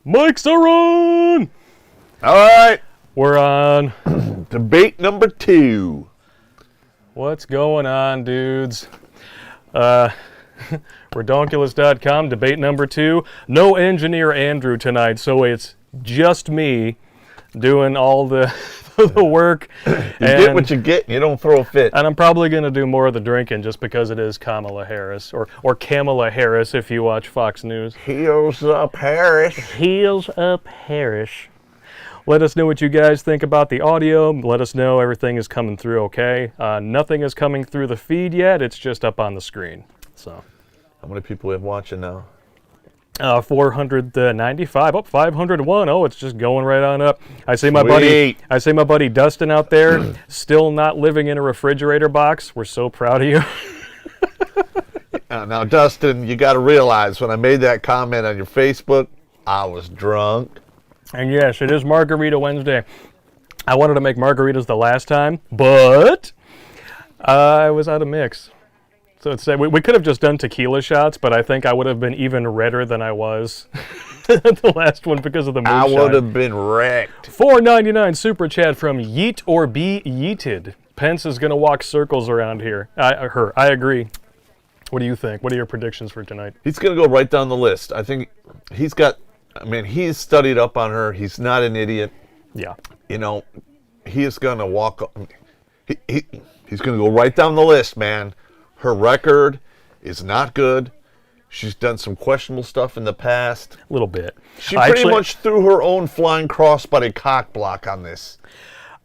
Mics are on! All right. We're on. Debate number 2. What's going on, dudes? Redonkulous.com, debate number 2. No engineer Andrew tonight, so it's just me doing all the work. You get what you get, and you don't throw a fit. And I'm probably going to do more of the drinking just because it is Kamala Harris, or Kamala Harris if you watch Fox News. Heels up, Harris. Heels up, Harris. Let us know what you guys think about the audio. Let us know everything is coming through okay. Nothing is coming through the feed yet. It's just up on the screen. So, how many people we have watching now? 495. Oh, 501. Oh, it's just going right on up. I see my buddy Dustin out there, still not living in a refrigerator box. We're so proud of you. Now, Dustin, you got to realize when I made that comment on your Facebook, I was drunk. And yes, it is Margarita Wednesday. I wanted to make margaritas the last time, but I was out of mix. So it's, we could have just done tequila shots, but I think I would have been even redder than I was the last one because of the moonshine. I would have been wrecked. $4.99 super chat from Yeet or Be Yeeted. Pence is going to walk circles around here. I agree. What do you think? What are your predictions for tonight? He's going to go right down the list. I think he's studied up on her. He's not an idiot. Yeah. You know, he is going to walk. He's going to go right down the list, man. Her record is not good. She's done some questionable stuff in the past. A little bit. She pretty much threw her own flying crossbody cock block on this.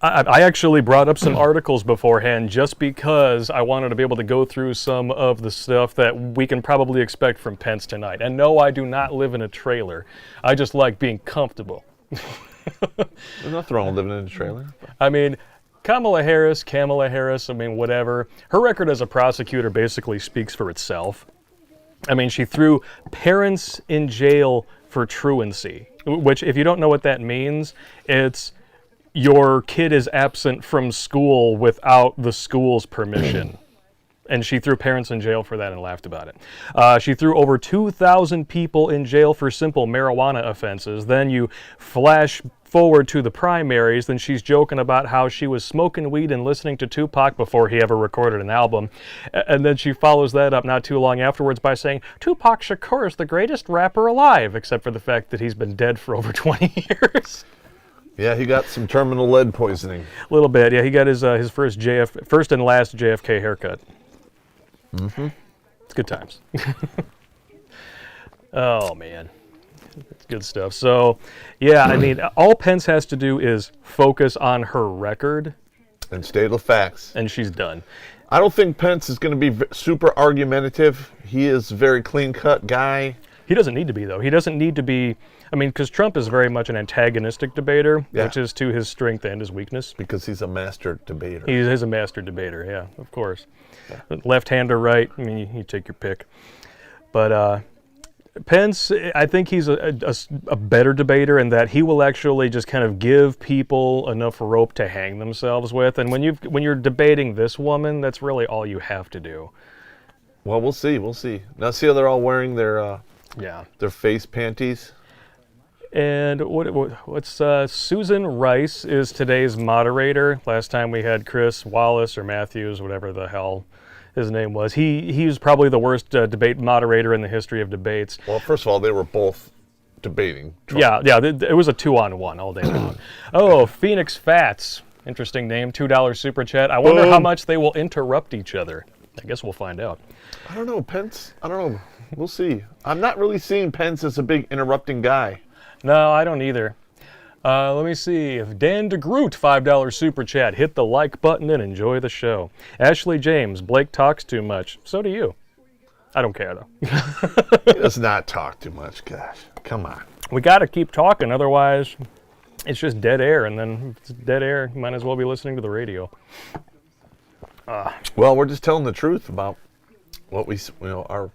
I actually brought up some articles beforehand just because I wanted to be able to go through some of the stuff that we can probably expect from Pence tonight. And no, I do not live in a trailer. I just like being comfortable. There's nothing wrong with living in a trailer. I mean, Kamala Harris, I mean, whatever. Her record as a prosecutor basically speaks for itself. I mean, she threw parents in jail for truancy, which, if you don't know what that means, it's your kid is absent from school without the school's permission. And she threw parents in jail for that and laughed about it. She threw over 2,000 people in jail for simple marijuana offenses. Then you flash forward to the primaries, then she's joking about how she was smoking weed and listening to Tupac before he ever recorded an album. And then she follows that up not too long afterwards by saying, Tupac Shakur is the greatest rapper alive, except for the fact that he's been dead for over 20 years. Yeah, he got some terminal lead poisoning. A little bit, yeah. He got his first and last JFK haircut. Mm-hmm. It's good times. Oh, man. It's good stuff. So, yeah, I mean, all Pence has to do is focus on her record. And state the facts. And she's done. I don't think Pence is going to be super argumentative. He is a very clean-cut guy. He doesn't need to be, though. He doesn't need to be, I mean, because Trump is very much an antagonistic debater, which is to his strength and his weakness. Because he's a master debater. He is a master debater, yeah, of course. Yeah. Left hand or right, I mean, you take your pick. But Pence, I think he's a better debater in that he will actually just kind of give people enough rope to hang themselves with. And when you're debating this woman, that's really all you have to do. Well, we'll see. Now see how they're all wearing their face panties? And what's Susan Rice is today's moderator. Last time we had Chris Wallace or Matthews, whatever the hell his name was. He was probably the worst debate moderator in the history of debates. Well, first of all, they were both debating Trump. Yeah, it was a 2-on-1 all day long. Oh, Phoenix Fats. Interesting name, $2 super chat. I wonder how much they will interrupt each other. I guess we'll find out. I don't know, Pence. I don't know. We'll see. I'm not really seeing Pence as a big interrupting guy. No, I don't either. Let me see. If Dan DeGroot, $5 super chat. Hit the like button and enjoy the show. Ashley James, Blake talks too much. So do you. I don't care, though. He does not talk too much, gosh. Come on. We got to keep talking, otherwise it's just dead air. And then if it's dead air, you might as well be listening to the radio. Well, we're just telling the truth about what our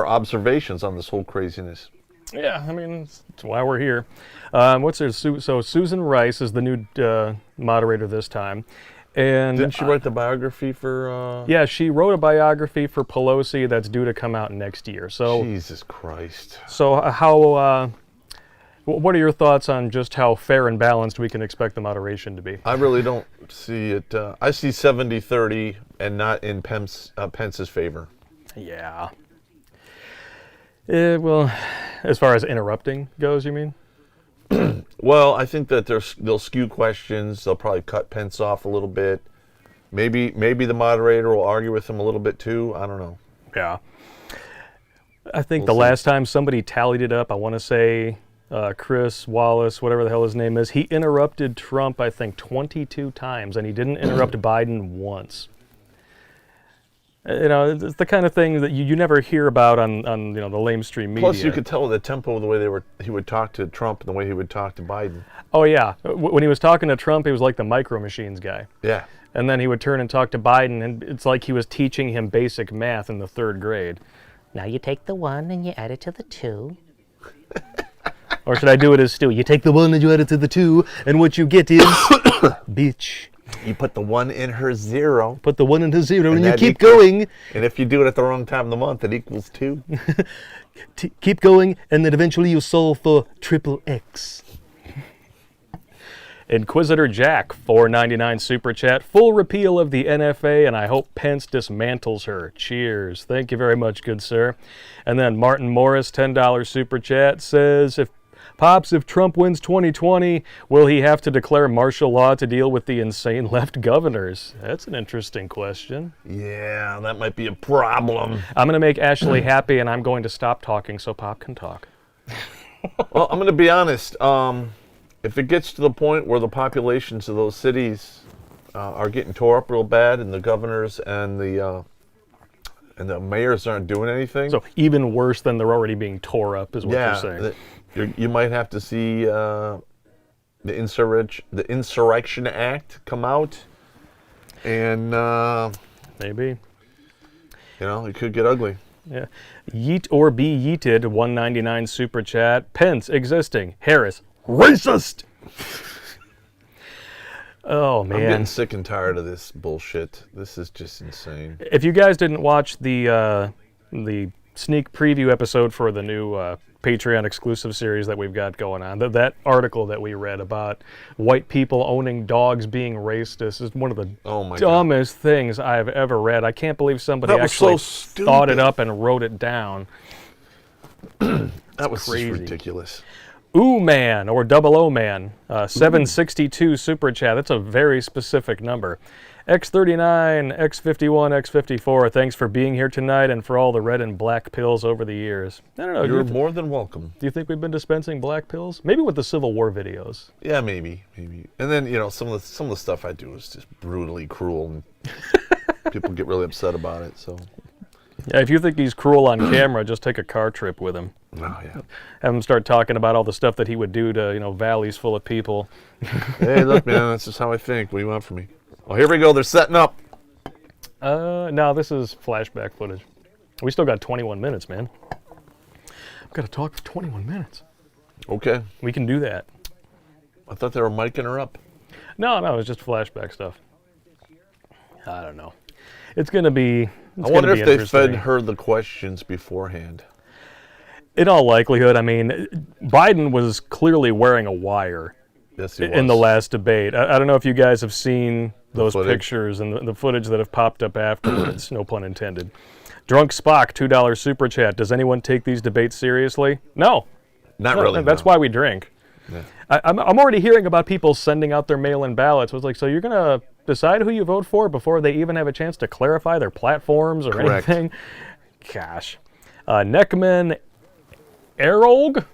observations on this whole craziness. Yeah, I mean, that's why we're here. So Susan Rice is the new moderator this time. And Didn't she write the biography for... yeah, she wrote a biography for Pelosi that's due to come out next year. So, Jesus Christ. so how? What are your thoughts on just how fair and balanced we can expect the moderation to be? I really don't see it. I see 70-30 and not in Pence's favor. Yeah. Well, as far as interrupting goes, you mean? Well, I think that they'll skew questions. They'll probably cut Pence off a little bit. Maybe the moderator will argue with him a little bit too. I don't know. Yeah. I think the last time somebody tallied it up, I want to say Chris Wallace, whatever the hell his name is, he interrupted Trump, I think, 22 times, and he didn't interrupt Biden once. You know, it's the kind of thing that you never hear about on you know, the lamestream media. Plus, you could tell the tempo of the way he would talk to Trump and the way he would talk to Biden. Oh, yeah. When he was talking to Trump, he was like the Micro Machines guy. Yeah. And then he would turn and talk to Biden, and it's like he was teaching him basic math in the 3rd grade. Now you take the 1 and you add it to the 2. Or should I do it as Stu? You take the 1 and you add it to the 2, and what you get is... bitch. You put the 1 in her 0. Put the 1 into 0, and you keep equals, going. And if you do it at the wrong time of the month, it equals 2. Keep going, and then eventually you solve for triple X. Inquisitor Jack, $4.99 super chat. Full repeal of the NFA, and I hope Pence dismantles her. Cheers. Thank you very much, good sir. And then Martin Morris, $10 super chat, says, if Trump wins 2020, will he have to declare martial law to deal with the insane left governors? That's an interesting question. Yeah, that might be a problem. I'm going to make Ashley happy, and I'm going to stop talking so Popp can talk. Well, I'm going to be honest. If it gets to the point where the populations of those cities are getting tore up real bad, and the governors and the mayors aren't doing anything, so even worse than they're already being tore up, is what you're saying. You might have to see the Insurrection Act come out, and maybe, you know, it could get ugly. Yeah. Yeet or be yeeted, $1.99 super chat. Pence existing. Harris racist. Oh man, I'm getting sick and tired of this bullshit. This is just insane. If you guys didn't watch the sneak preview episode for the new Patreon exclusive series that we've got going on, that article that we read about white people owning dogs being racist is one of the dumbest things I've ever read. I can't believe somebody actually thought it up and wrote it down. That was crazy. just ridiculous. Ooh Man or Double O Man, 762 super chat. That's a very specific number. X39, X51, X54, thanks for being here tonight and for all the red and black pills over the years. I don't know. You're more than welcome. Do you think we've been dispensing black pills? Maybe with the Civil War videos. Yeah, maybe. And then, you know, some of the stuff I do is just brutally cruel, and people get really upset about it. So. Yeah, if you think he's cruel on camera, just take a car trip with him. Oh, yeah. Have him start talking about all the stuff that he would do to, you know, valleys full of people. Hey, look, man, that's just how I think. What do you want from me? Oh, here we go. They're setting up. No, this is flashback footage. We still got 21 minutes, man. I've got to talk for 21 minutes. Okay. We can do that. I thought they were micing her up. No, it was just flashback stuff. I don't know. It's going to be... I wonder if they fed her the questions beforehand. In all likelihood, I mean, Biden was clearly wearing a wire in the last debate. I don't know if you guys have seen those pictures and the footage that have popped up afterwards, no pun intended. Drunk Spock, $2 super chat. Does anyone take these debates seriously? No. Not really. That's why we drink. Yeah. I'm already hearing about people sending out their mail-in ballots. I was like, so you're going to decide who you vote for before they even have a chance to clarify their platforms or anything? Gosh. Neckman Erolg,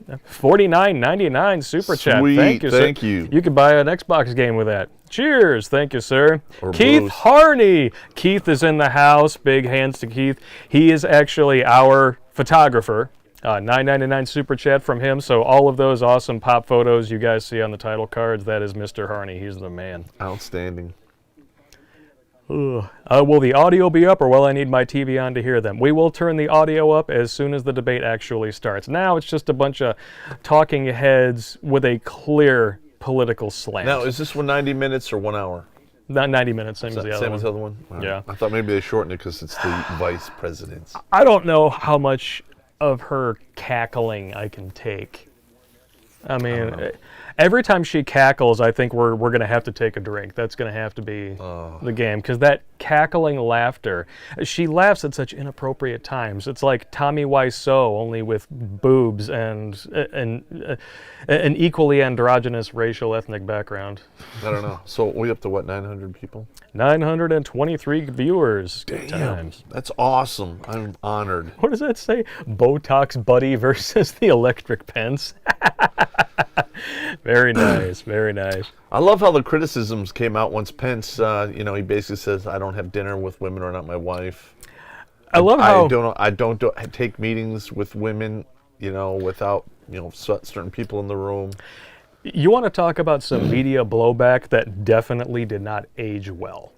$49.99 super chat. Thank you, sir. Thank you. You could buy an Xbox game with that. Cheers. Thank you, sir. Or Keith booze. Harney. Keith is in the house. Big hands to Keith. He is actually our photographer. $9.99 super chat from him. So all of those awesome pop photos you guys see on the title cards, that is Mr. Harney. He's the man. Outstanding. Will the audio be up, or will I need my TV on to hear them? We will turn the audio up as soon as the debate actually starts. Now it's just a bunch of talking heads with a clear political slant. Now, is this one 90 minutes or 1 hour? Not 90 minutes, same as the other Same one. as the other one? All right. Yeah. I thought maybe they shortened it because it's the vice presidents. I don't know how much of her cackling I can take. I mean, every time she cackles, I think we're going to have to take a drink. That's going to have to be the game, because that cackling laughter, she laughs at such inappropriate times. It's like Tommy Wiseau, only with boobs and an equally androgynous racial ethnic background. I don't know. So we up to what, 900 people? 923 viewers. Good Damn, times. that's awesome. I'm honored. What does that say? Botox Buddy versus the Electric Pence. Very nice, very nice. I love how the criticisms came out once Pence, he basically says, "I don't have dinner with women who are not my wife." I love how I don't take meetings with women, without certain people in the room. you want to talk about some media blowback that definitely did not age well.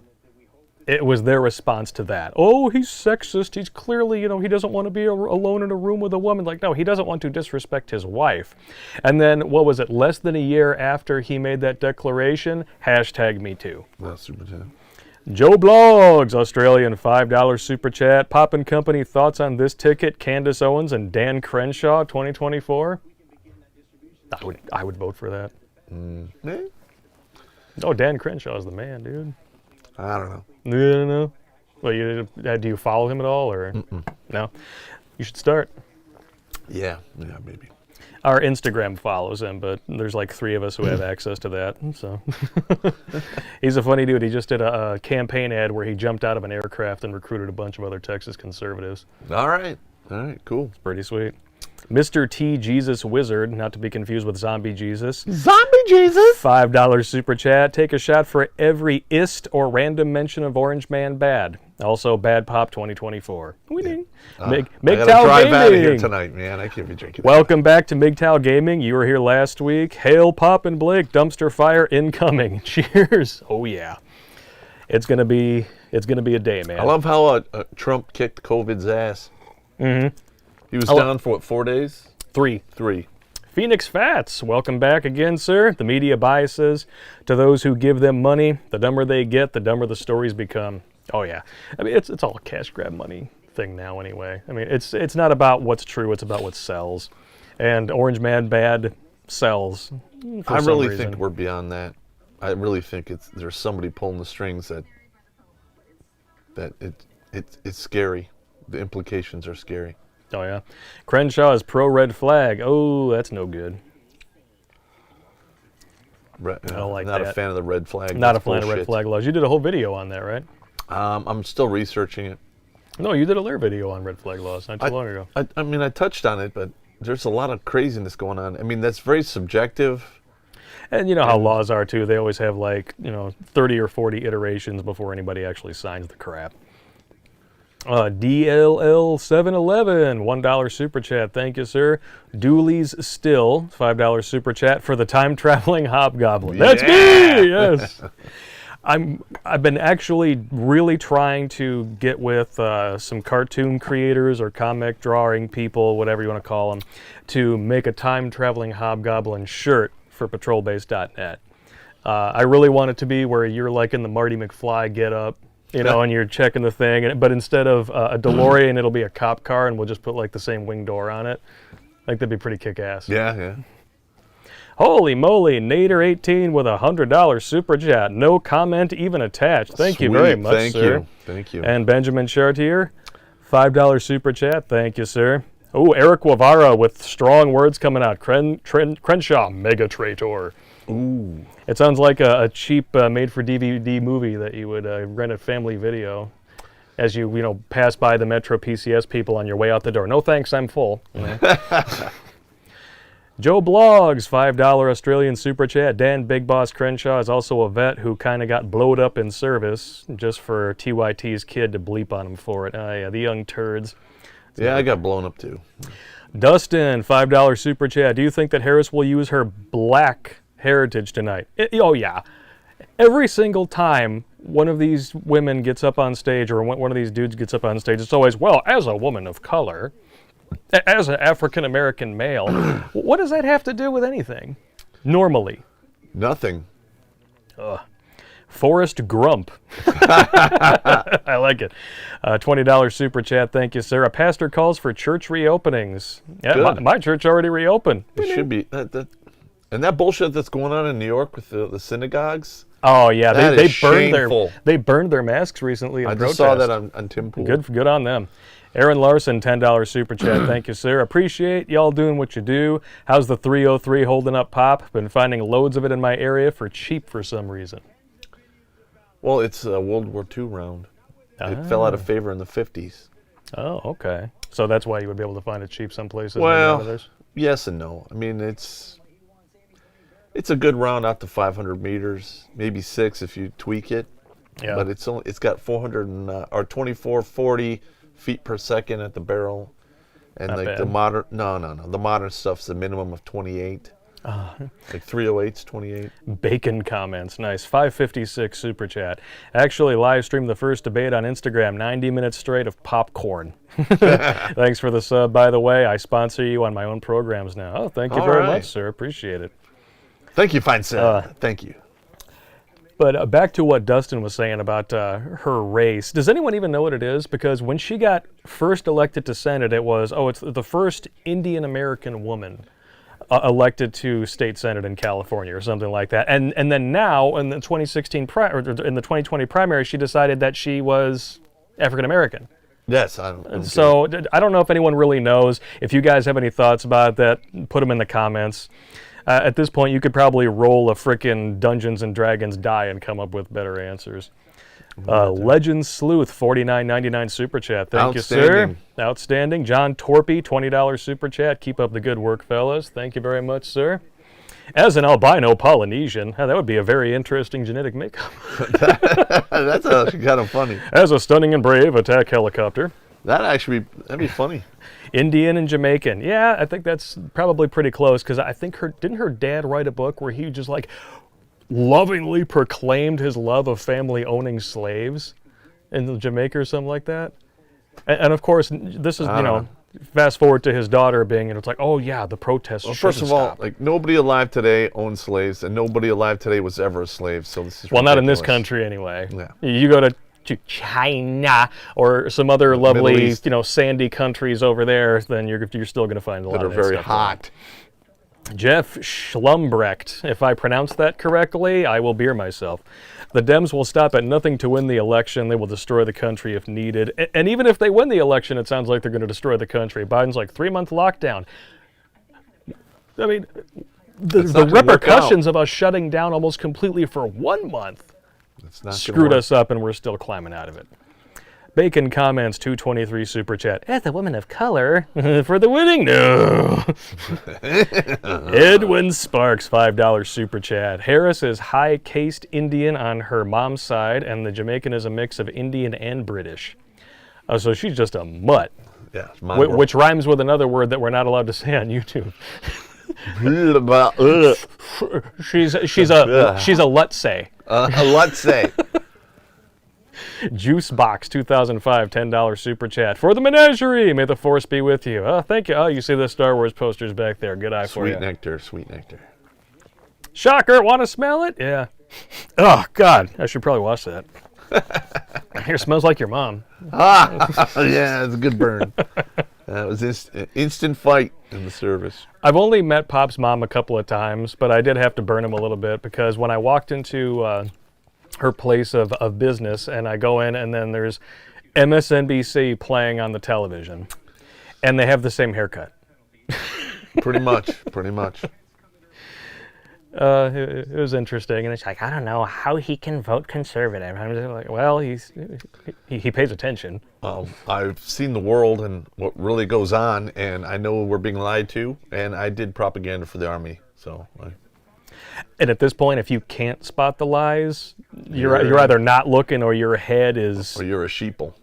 It was their response to that. Oh, he's sexist. He's clearly, he doesn't want to be alone in a room with a woman. Like, no, he doesn't want to disrespect his wife. And then, what was it, less than a year after he made that declaration, #MeToo. That's super chat. Joe Blogs, Australian $5 super chat. Popp and Company, thoughts on this ticket, Candace Owens and Dan Crenshaw, 2024? I would vote for that. Oh, Dan Crenshaw is the man, dude. I don't know. No. Well, do you follow him at all, or no? You should start. Yeah, maybe. Our Instagram follows him, but there's like 3 of us who have access to that. So he's a funny dude. He just did a campaign ad where he jumped out of an aircraft and recruited a bunch of other Texas conservatives. All right, cool. Pretty sweet. Mr. T. Jesus Wizard, not to be confused with Zombie Jesus. Zombie Jesus! $5 super chat. Take a shot for every ist or random mention of Orange Man bad. Also, Bad Pop 2024. Winning. I gotta MGTOW drive out of here Gaming. tonight, man. I can't be drinking. Welcome back to MGTOW Gaming. You were here last week. Hail, Pop, and Blake. Dumpster fire incoming. Cheers. Oh, yeah. It's gonna be a day, man. I love how Trump kicked COVID's ass. Mm-hmm. He was down for, what, 4 days? 3. 3. Phoenix Fats, welcome back again, sir. The media biases to those who give them money. The dumber they get, the dumber the stories become. Oh, yeah. I mean, it's all a cash grab money thing now anyway. I mean, it's not about what's true, it's about what sells. And Orange Man Bad sells. I really think we're beyond that. I really think there's somebody pulling the strings that it's scary. The implications are scary. Oh, yeah. Crenshaw is pro-red flag. Oh, that's no good. I don't like not that. a fan of the red flag. Not That's a fan of bullshit. red flag laws. You did a whole video on that, right? I'm still researching it. No, you did a Lair video on red flag laws not too long ago. I mean, I touched on it, but there's a lot of craziness going on. I mean, that's very subjective. And you know how laws are, too. They always have, 30 or 40 iterations before anybody actually signs the crap. DLL711, $1 super chat. Thank you, sir. Dooley's Still, $5 super chat for the time-traveling hobgoblin. That's me! Yes. I've been actually really trying to get with some cartoon creators or comic drawing people, whatever you want to call them, to make a time-traveling hobgoblin shirt for patrolbase.net. I really want it to be where you're like in the Marty McFly get-up, and you're checking the thing, but instead of a DeLorean, it'll be a cop car, and we'll just put like the same wing door on it. Like, that'd be pretty kick-ass. Yeah. Holy moly, Nader18 with $100 super chat. No comment even attached. Thank you very much, sir. Thank you. And Benjamin Chartier, $5 super chat. Thank you, sir. Oh, Eric Guevara with strong words coming out. Crenshaw, mega traitor. Ooh. It sounds like a cheap made-for-DVD movie that you would rent at Family Video as you pass by the Metro PCS people on your way out the door. No thanks, I'm full. Joe Blogs, $5 Australian super chat. Dan Big Boss Crenshaw is also a vet who kind of got blowed up in service just for TYT's kid to bleep on him for it. Oh, yeah, the young turds. Yeah, I got blown up too. Dustin, $5 super chat. Do you think that Harris will use her black heritage tonight? Oh, yeah. Every single time one of these women gets up on stage or one of these dudes gets up on stage, it's always, well, as a woman of color, as an African-American male, what does that have to do with anything? Normally. Nothing. Forrest Grump. I like it. $20 super chat. Thank you, sir. A pastor calls for church reopenings. Yeah, Good. my church already reopened. It should be. And that bullshit that's going on in New York with the synagogues. Oh yeah, That they is shameful. they burned their masks recently in I protest. just saw that on Tim Pool. Good on them. Aaron Larson, $10 super chat. Thank you, sir. Appreciate y'all doing what you do. How's the 303 holding up, Pop? Been finding loads of it in my area for cheap for some reason. Well, it's a World War II round. It fell out of favor in the 50s. Oh, okay. So that's why you would be able to find it cheap some places. Well, maybe others. yes and no. I mean, it's a good round out to 500 meters, maybe 6 if you tweak it. Yeah. But it's got 2440 feet per second at the barrel, and Not like bad. the modern the modern stuff's a minimum of 28. Like 308's 28. Bacon comments. Nice. 556 super chat. Actually live streamed the first debate on Instagram, 90 minutes straight of popcorn. Thanks for the sub, by the way. I sponsor you on my own programs now. Oh, thank you All very right. much, sir. Appreciate it. Thank you, fine sir. Thank you. But back to what Dustin was saying about her race. Does anyone even know what it is? Because when she got first elected to Senate, it's the first Indian American woman elected to state Senate in California or something like that. And then now in the 2016 or in the 2020 primary, she decided that she was African American. Yes, I don't. So I don't know if anyone really knows. If you guys have any thoughts about that, put them in the comments. At this point, you could probably roll a frickin' Dungeons and Dragons die and come up with better answers. Legend Sleuth, $49.99 super chat. Thank you, sir. Outstanding. Outstanding. John Torpy, $20 super chat. Keep up the good work, fellas. Thank you very much, sir. As an albino Polynesian, that would be a very interesting genetic makeup. That's actually kind of funny. As a stunning and brave attack helicopter. That'd be funny. Indian and Jamaican. Yeah, I think that's probably pretty close because I think didn't her dad write a book where he just like lovingly proclaimed his love of family owning slaves in Jamaica or something like that? And of course, this is, fast forward to his daughter being, and it's like, oh yeah, the protests. Well, first of all, like nobody alive today owned slaves, and nobody alive today was ever a slave. So this is not in this ridiculous. country anyway. Yeah. You go to China or some other lovely, East. sandy countries over there, then you're still going to find a lot That are of that very stuff hot. Jeff Schlumbrecht, if I pronounced that correctly, I will beer myself. The Dems will stop at nothing to win the election. They will destroy the country if needed. And even if they win the election, it sounds like they're going to destroy the country. Biden's like 3-month lockdown. I mean, the repercussions of us shutting down almost completely for 1 month It's not screwed us up, and we're still climbing out of it. Bacon comments, 223 super chat. As a woman of color, for the winning, no. Edwin Sparks, $5 super chat. Harris is high-caste Indian on her mom's side, and the Jamaican is a mix of Indian and British. So she's just a mutt, Yeah, it's mongrel. which rhymes with another word that we're not allowed to say on YouTube. She's a let's say. Let's say. Juice Box 2005 $10 super chat for the menagerie. May the force be with you. Oh, thank you. Oh, you see the Star Wars posters back there. Good eye for you. Sweet nectar, sweet nectar. Shocker. Want to smell it? Yeah. Oh God, I should probably watch that. Here smells like your mom. Yeah, it's a good burn. It was instant fight in the service. I've only met Pop's mom a couple of times, but I did have to burn him a little bit because when I walked into her place of business and I go in and then there's MSNBC playing on the television and they have the same haircut. Pretty much. It was interesting, and it's like, I don't know how he can vote conservative. I'm just like, well, he pays attention. I've seen the world and what really goes on, and I know we're being lied to, and I did propaganda for the Army, so... And at this point, if you can't spot the lies, you're either not looking or your head is... Or you're a sheeple.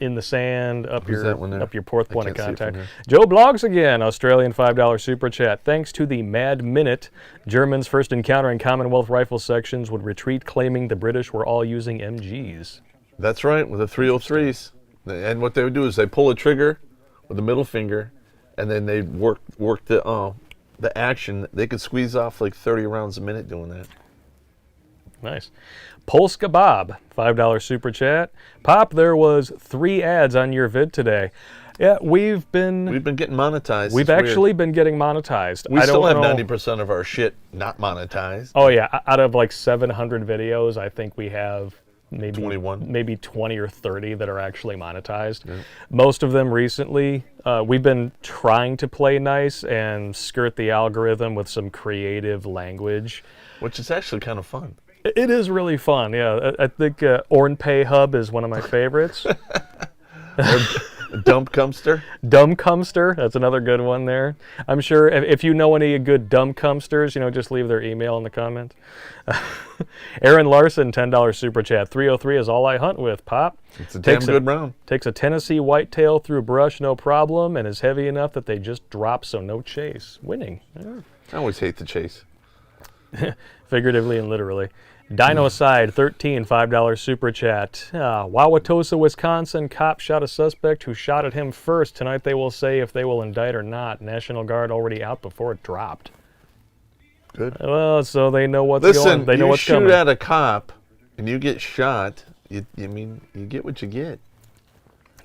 In the sand, up that one there? your fourth point of can't see contact. from here. Joe Blogs again, Australian $5 super chat. Thanks to the Mad Minute, Germans first encountering Commonwealth rifle sections would retreat, claiming the British were all using MGs. That's right, with the 303s. And what they would do is they pull a trigger with the middle finger, and then they work the action. They could squeeze off like 30 rounds a minute doing that. Nice. Polska Bob, $5 super chat. Pop, there was 3 ads on your vid today. Yeah, we've been getting monetized. We've actually been getting monetized. We still have know. 90% of our shit not monetized. Oh yeah, out of like 700 videos, I think we have maybe 21, maybe 20 or 30 that are actually monetized. Yeah. Most of them recently. We've been trying to play nice and skirt the algorithm with some creative language, which is actually kind of fun. It is really fun. Yeah, I think Ornpay Hub is one of my favorites. Dump Cumster? Dumb Cumster, that's another good one there. I'm sure if you know any good dumb Cumsters, just leave their email in the comments. Aaron Larson, $10 super chat. 303 is all I hunt with, Pop. It's a damn good round. Takes a Tennessee whitetail through brush, no problem, and is heavy enough that they just drop, so no chase. Winning. Yeah. I always hate the chase. Figuratively and literally. Dinocide 13, $5 super chat. Wauwatosa, Wisconsin. Cop shot a suspect who shot at him first. Tonight they will say if they will indict or not. National Guard already out before it dropped. Good. Well, so they know what's going. They know what's coming. You shoot at a cop and you get shot. You get what you get.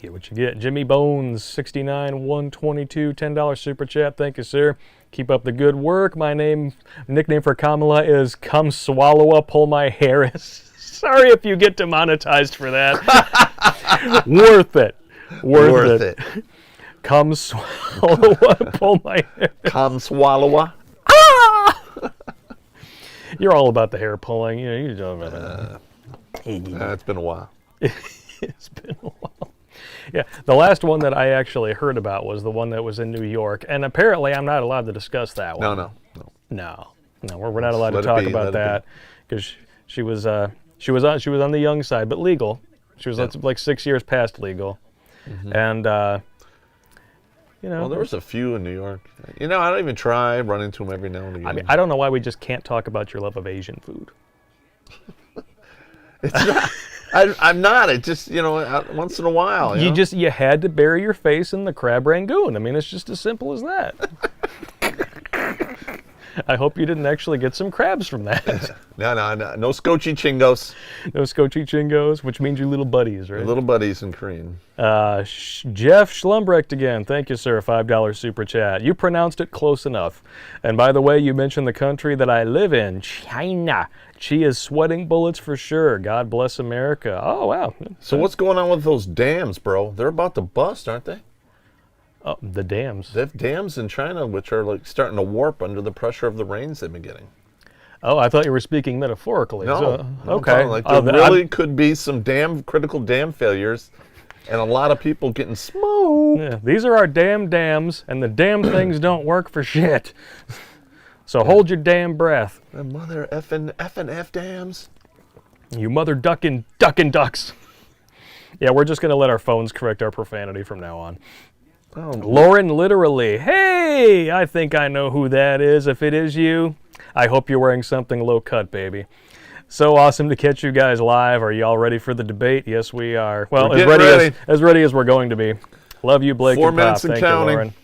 Get what you get. Jimmy Bones, 69, 122, $10 super chat. Thank you, sir. Keep up the good work. My nickname for Kamala is Come Swallow Pull My Harris. Sorry if you get demonetized for that. Worth it. Worth it. Come Swallow Pull My Harris. Come Swallow. Ah! You're all about the hair pulling. You know about that. It's been a while. It's been a while. Yeah, the last one that I actually heard about was the one that was in New York, and apparently I'm not allowed to discuss that one. No, we're not allowed to talk about that because she was on the young side, but legal. She was like 6 years past legal, and Well, there was a few in New York. I don't even try. Run into them every now and again. I mean, I don't know why we just can't talk about your love of Asian food. It's not. I'm not. It just, once in a while. You had to bury your face in the crab rangoon. I mean, it's just as simple as that. I hope you didn't actually get some crabs from that. No scotchy chingos. No scotchy chingos, which means your little buddies, right? Your little buddies in Korean. Jeff Schlumbrecht again. Thank you, sir. $5 super chat. You pronounced it close enough. And by the way, you mentioned the country that I live in, China. She is sweating bullets for sure. God bless America. Oh, wow. So what's going on with those dams, bro? They're about to bust, aren't they? Oh, the dams. They have dams in China which are like starting to warp under the pressure of the rains they've been getting. Oh, I thought you were speaking metaphorically. No. Okay. There really could be some critical dam failures and a lot of people getting smoked. Yeah, these are our damn dams, and the damn things don't work for shit. So hold your damn breath. The mother effing F dams. You mother ducking ducks. Yeah, we're just going to let our phones correct our profanity from now on. Oh, Lauren, literally, hey, I think I know who that is. If it is you, I hope you're wearing something low cut, baby. So awesome to catch you guys live. Are y'all ready for the debate? Yes, we are. Well, as ready as we're going to be. Love you, Blake 4 and minutes Pop. and Thank counting. you, Lauren.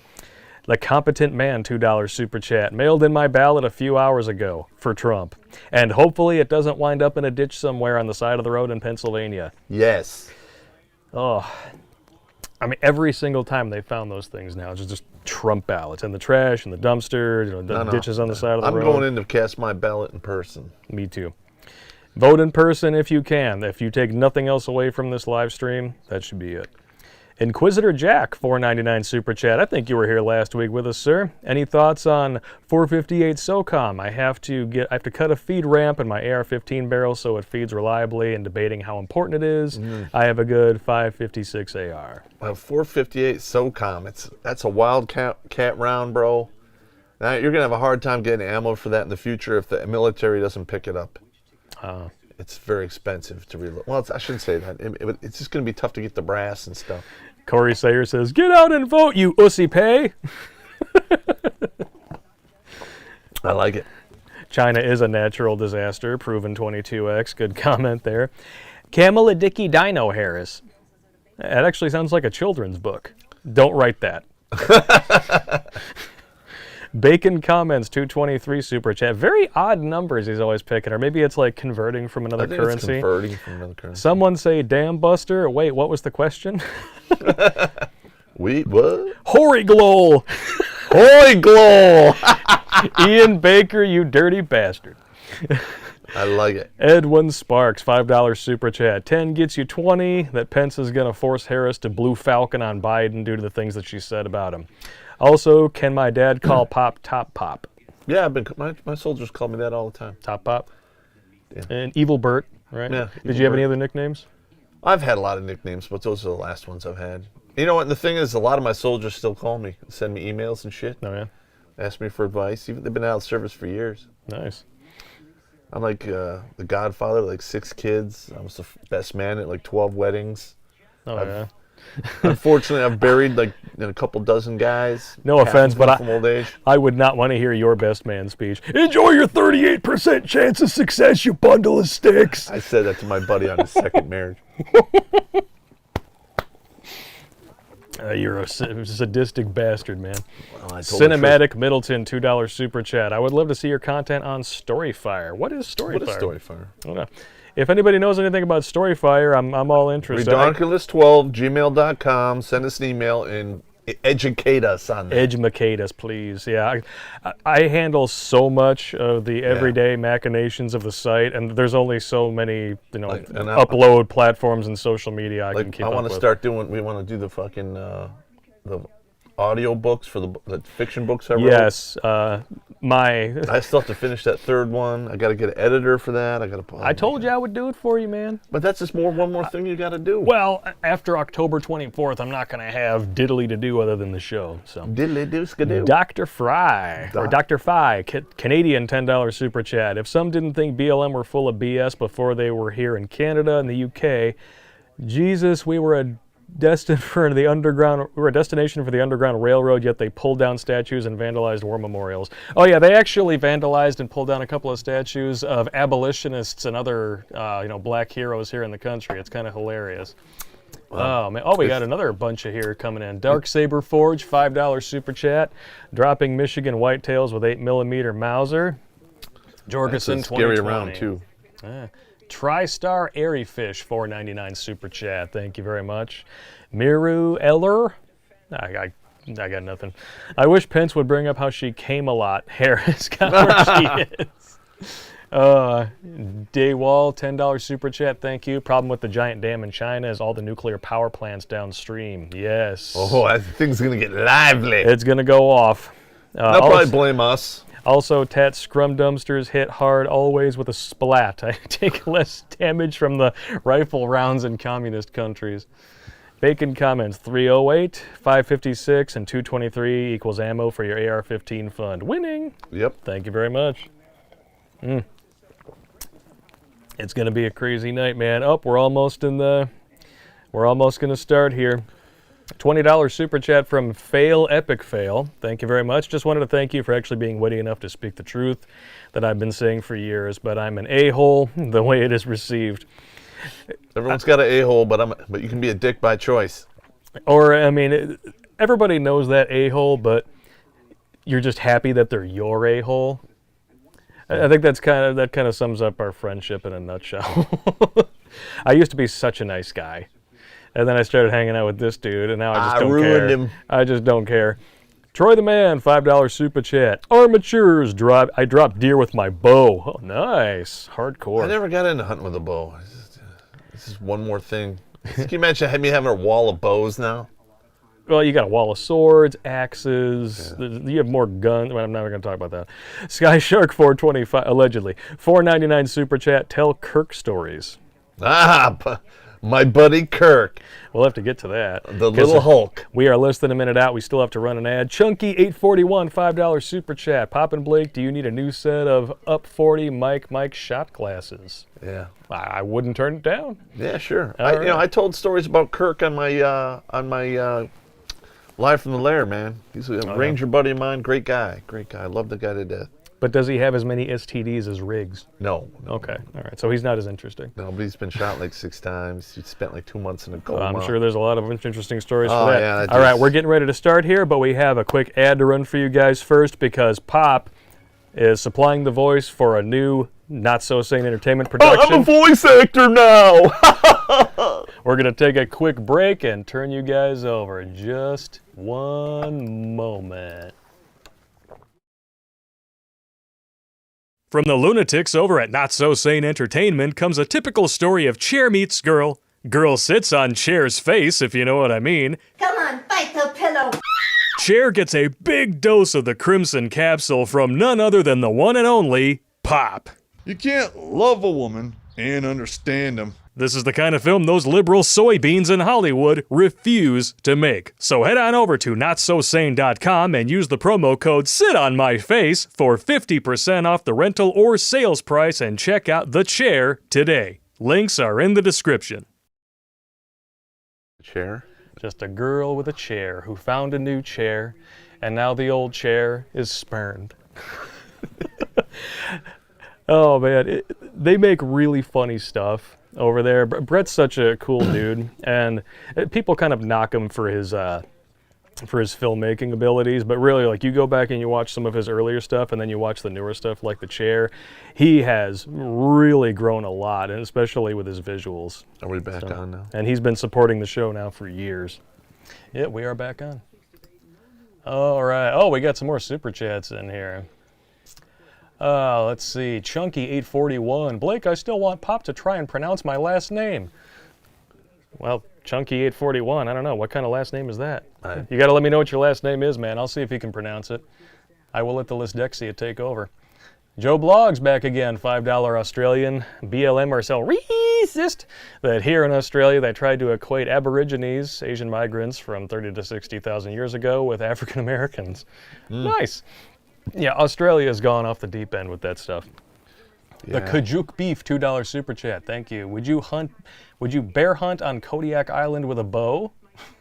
The Competent Man, $2 super chat. Mailed in my ballot a few hours ago for Trump. And hopefully it doesn't wind up in a ditch somewhere on the side of the road in Pennsylvania. Yes. Oh, I mean, every single time they found those things now, it's just Trump ballots in the trash, in the dumpster, the ditches on the side of the road. I'm going in to cast my ballot in person. Me too. Vote in person if you can. If you take nothing else away from this live stream, that should be it. Inquisitor Jack, $4.99 super chat. I think you were here last week with us, sir. Any thoughts on 458 SOCOM? I have to cut a feed ramp in my AR-15 barrel so it feeds reliably, and debating how important it is. I have a good 556 AR. 458 SOCOM. That's a wildcat round, bro. Now you're gonna have a hard time getting ammo for that in the future if the military doesn't pick it up. It's very expensive to reload. Well, I shouldn't say that. It's just going to be tough to get the brass and stuff. Corey Sayer says, "Get out and vote, you ussy pay." I like it. China is a natural disaster, proven 22x. Good comment there. Kamala Dicky Dino Harris. That actually sounds like a children's book. Don't write that. Bacon Comments, 223 super chat. Very odd numbers he's always picking, or maybe it's like converting from another I think currency. It's converting from another currency. Someone say, damn Buster. Wait, what was the question? Wait, what? Hoary Glow. Holy glow! Ian Baker, you dirty bastard. I like it. Edwin Sparks, $5 super chat. 10 gets you 20. That Pence is going to force Harris to blue falcon on Biden due to the things that she said about him. Also, can my dad call Popp Top Pop? Yeah, my soldiers call me that all the time. Top Pop? Yeah. And Evil Bert, right? Yeah. Did you have any other nicknames? I've had a lot of nicknames, but those are the last ones I've had. You know what? The thing is, a lot of my soldiers still call me, send me emails and shit, Oh, yeah? ask me for advice. Even they've been out of service for years. Nice. I'm like the Godfather, like 6 kids. I was the best man at like 12 weddings. Oh, yeah. Unfortunately, I've buried like a couple dozen guys. No half offense, of them but from old age. I would not want to hear your best man speech. Enjoy your 38% chance of success, you bundle of sticks. I said that to my buddy on his second marriage. You're a sadistic bastard, man. Well, I told the Cinematic Middleton, $2 super chat. I would love to see your content on Storyfire. What is Storyfire? truth. What is Storyfire? I don't know. If anybody knows anything about Storyfire, I'm all interested. Redonkulous12gmail.com. Send us an email and educate us on that. Educate us, please. Yeah, I handle so much of the everyday machinations of the site, and there's only so many, upload platforms and social media I can keep up with. I want to start doing. We want to do the fucking the audio books for the fiction books I wrote. Yes, I still have to finish that third one. I got to get an editor for that. I told you I would do it for you, man. But that's just one more thing you got to do. Well, after October 24th, I'm not going to have diddly to do other than the show. So. Diddly do skadoo. Dr. Fry, or Dr. Fi, Canadian $10 super chat. If some didn't think BLM were full of BS before they were here in Canada and the UK, Jesus, we were a destination for the Underground Railroad, yet they pulled down statues and vandalized war memorials. Oh yeah, they actually vandalized and pulled down a couple of statues of abolitionists and other black heroes here in the country. It's kind of hilarious. Wow. Oh man! Oh, we got another bunch of here coming in. Dark Saber Forge, $5 super chat. Dropping Michigan Whitetails with 8mm Mauser. Jorgensen, 2020. Scary around too. TriStar Airy Fish, $4.99 super chat. Thank you very much. Miru Eller. I got nothing. I wish Pence would bring up how she came a lot. Harris got where she is. Daywall, $10 super chat. Thank you. Problem with the giant dam in China is all the nuclear power plants downstream. Yes. Oh, that thing's gonna get lively. It's gonna go off. They'll probably blame us. Also, Tat Scrum Dumpsters hit hard always with a splat. I take less damage from the rifle rounds in communist countries. Bacon Comments, 308, 556, and 223 equals ammo for your AR-15 fund. Winning. Yep. Thank you very much. It's going to be a crazy night, man. We're almost going to start here. $20 super chat from Fail Epic Fail. Thank you very much. Just wanted to thank you for actually being witty enough to speak the truth that I've been saying for years, but I'm an a-hole the way it is received. Everyone's got an a-hole, but you can be a dick by choice. Or, I mean, everybody knows that a-hole, but you're just happy that they're your a-hole. I think that kind of sums up our friendship in a nutshell. I used to be such a nice guy. And then I started hanging out with this dude, and now I just don't care. I ruined him. I just don't care. Troy the Man, $5 super chat. Armatures, I dropped deer with my bow. Oh, nice. Hardcore. I never got into hunting with a bow. This is one more thing. Can you imagine me having a wall of bows now? Well, you got a wall of swords, axes. Yeah. You have more guns. Well, I'm never going to talk about that. Sky Shark 425, allegedly. $4.99 super chat. Tell Kirk stories. My buddy Kirk. We'll have to get to that. The little Hulk. We are less than a minute out. We still have to run an ad. Chunky841, $5 super chat. Pop and Blake, do you need a new set of Up 40 Mike shot glasses? Yeah. I wouldn't turn it down. Yeah, sure. I told stories about Kirk on my Live from the Lair, man. He's a ranger buddy of mine. Great guy. I love the guy to death. But does he have as many STDs as Riggs? No. Okay, all right. So he's not as interesting. No, but he's been shot like 6 times. He spent like 2 months in a coma. I'm sure there's a lot of interesting stories Oh, for that. yeah, that All right, just- we're getting ready to start here, but we have a quick ad to run for you guys first because Popp is supplying the voice for a new Not So Sane Entertainment production. I'm a voice actor now. We're going to take a quick break and turn you guys over. Just one moment. From the lunatics over at Not So Sane Entertainment comes a typical story of chair meets girl. Girl sits on chair's face, if you know what I mean. Come on, bite the pillow. Chair gets a big dose of the crimson capsule from none other than the one and only Popp. You can't love a woman and understand them. This is the kind of film those liberal soybeans in Hollywood refuse to make. So head on over to notsosane.com and use the promo code SITONMYFACE for 50% off the rental or sales price and check out The Chair today. Links are in the description. Chair. Just a girl with a chair who found a new chair, and now the old chair is spurned. Oh man, they make really funny stuff over there. Brett's such a cool dude, and people kind of knock him for his filmmaking abilities, but really, like, you go back and you watch some of his earlier stuff, and then you watch the newer stuff, like The Chair. He has really grown a lot, and especially with his visuals. Are we back on now? And he's been supporting the show now for years. Yeah, we are back on. All right. Oh, we got some more super chats in here. Let's see. Chunky841. Blake, I still want Popp to try and pronounce my last name. Well, Chunky841, I don't know. What kind of last name is that? You got to let me know what your last name is, man. I'll see if you can pronounce it. I will let the Lysdexia take over. Joe Blogs back again, $5 Australian. BLM Marcel resist that here in Australia they tried to equate Aborigines, Asian migrants from 30 to 60,000 years ago, with African Americans. Nice. Yeah, Australia has gone off the deep end with that stuff. The Kajuk Beef, $2 super chat. Thank you. Would you bear hunt on Kodiak Island with a bow?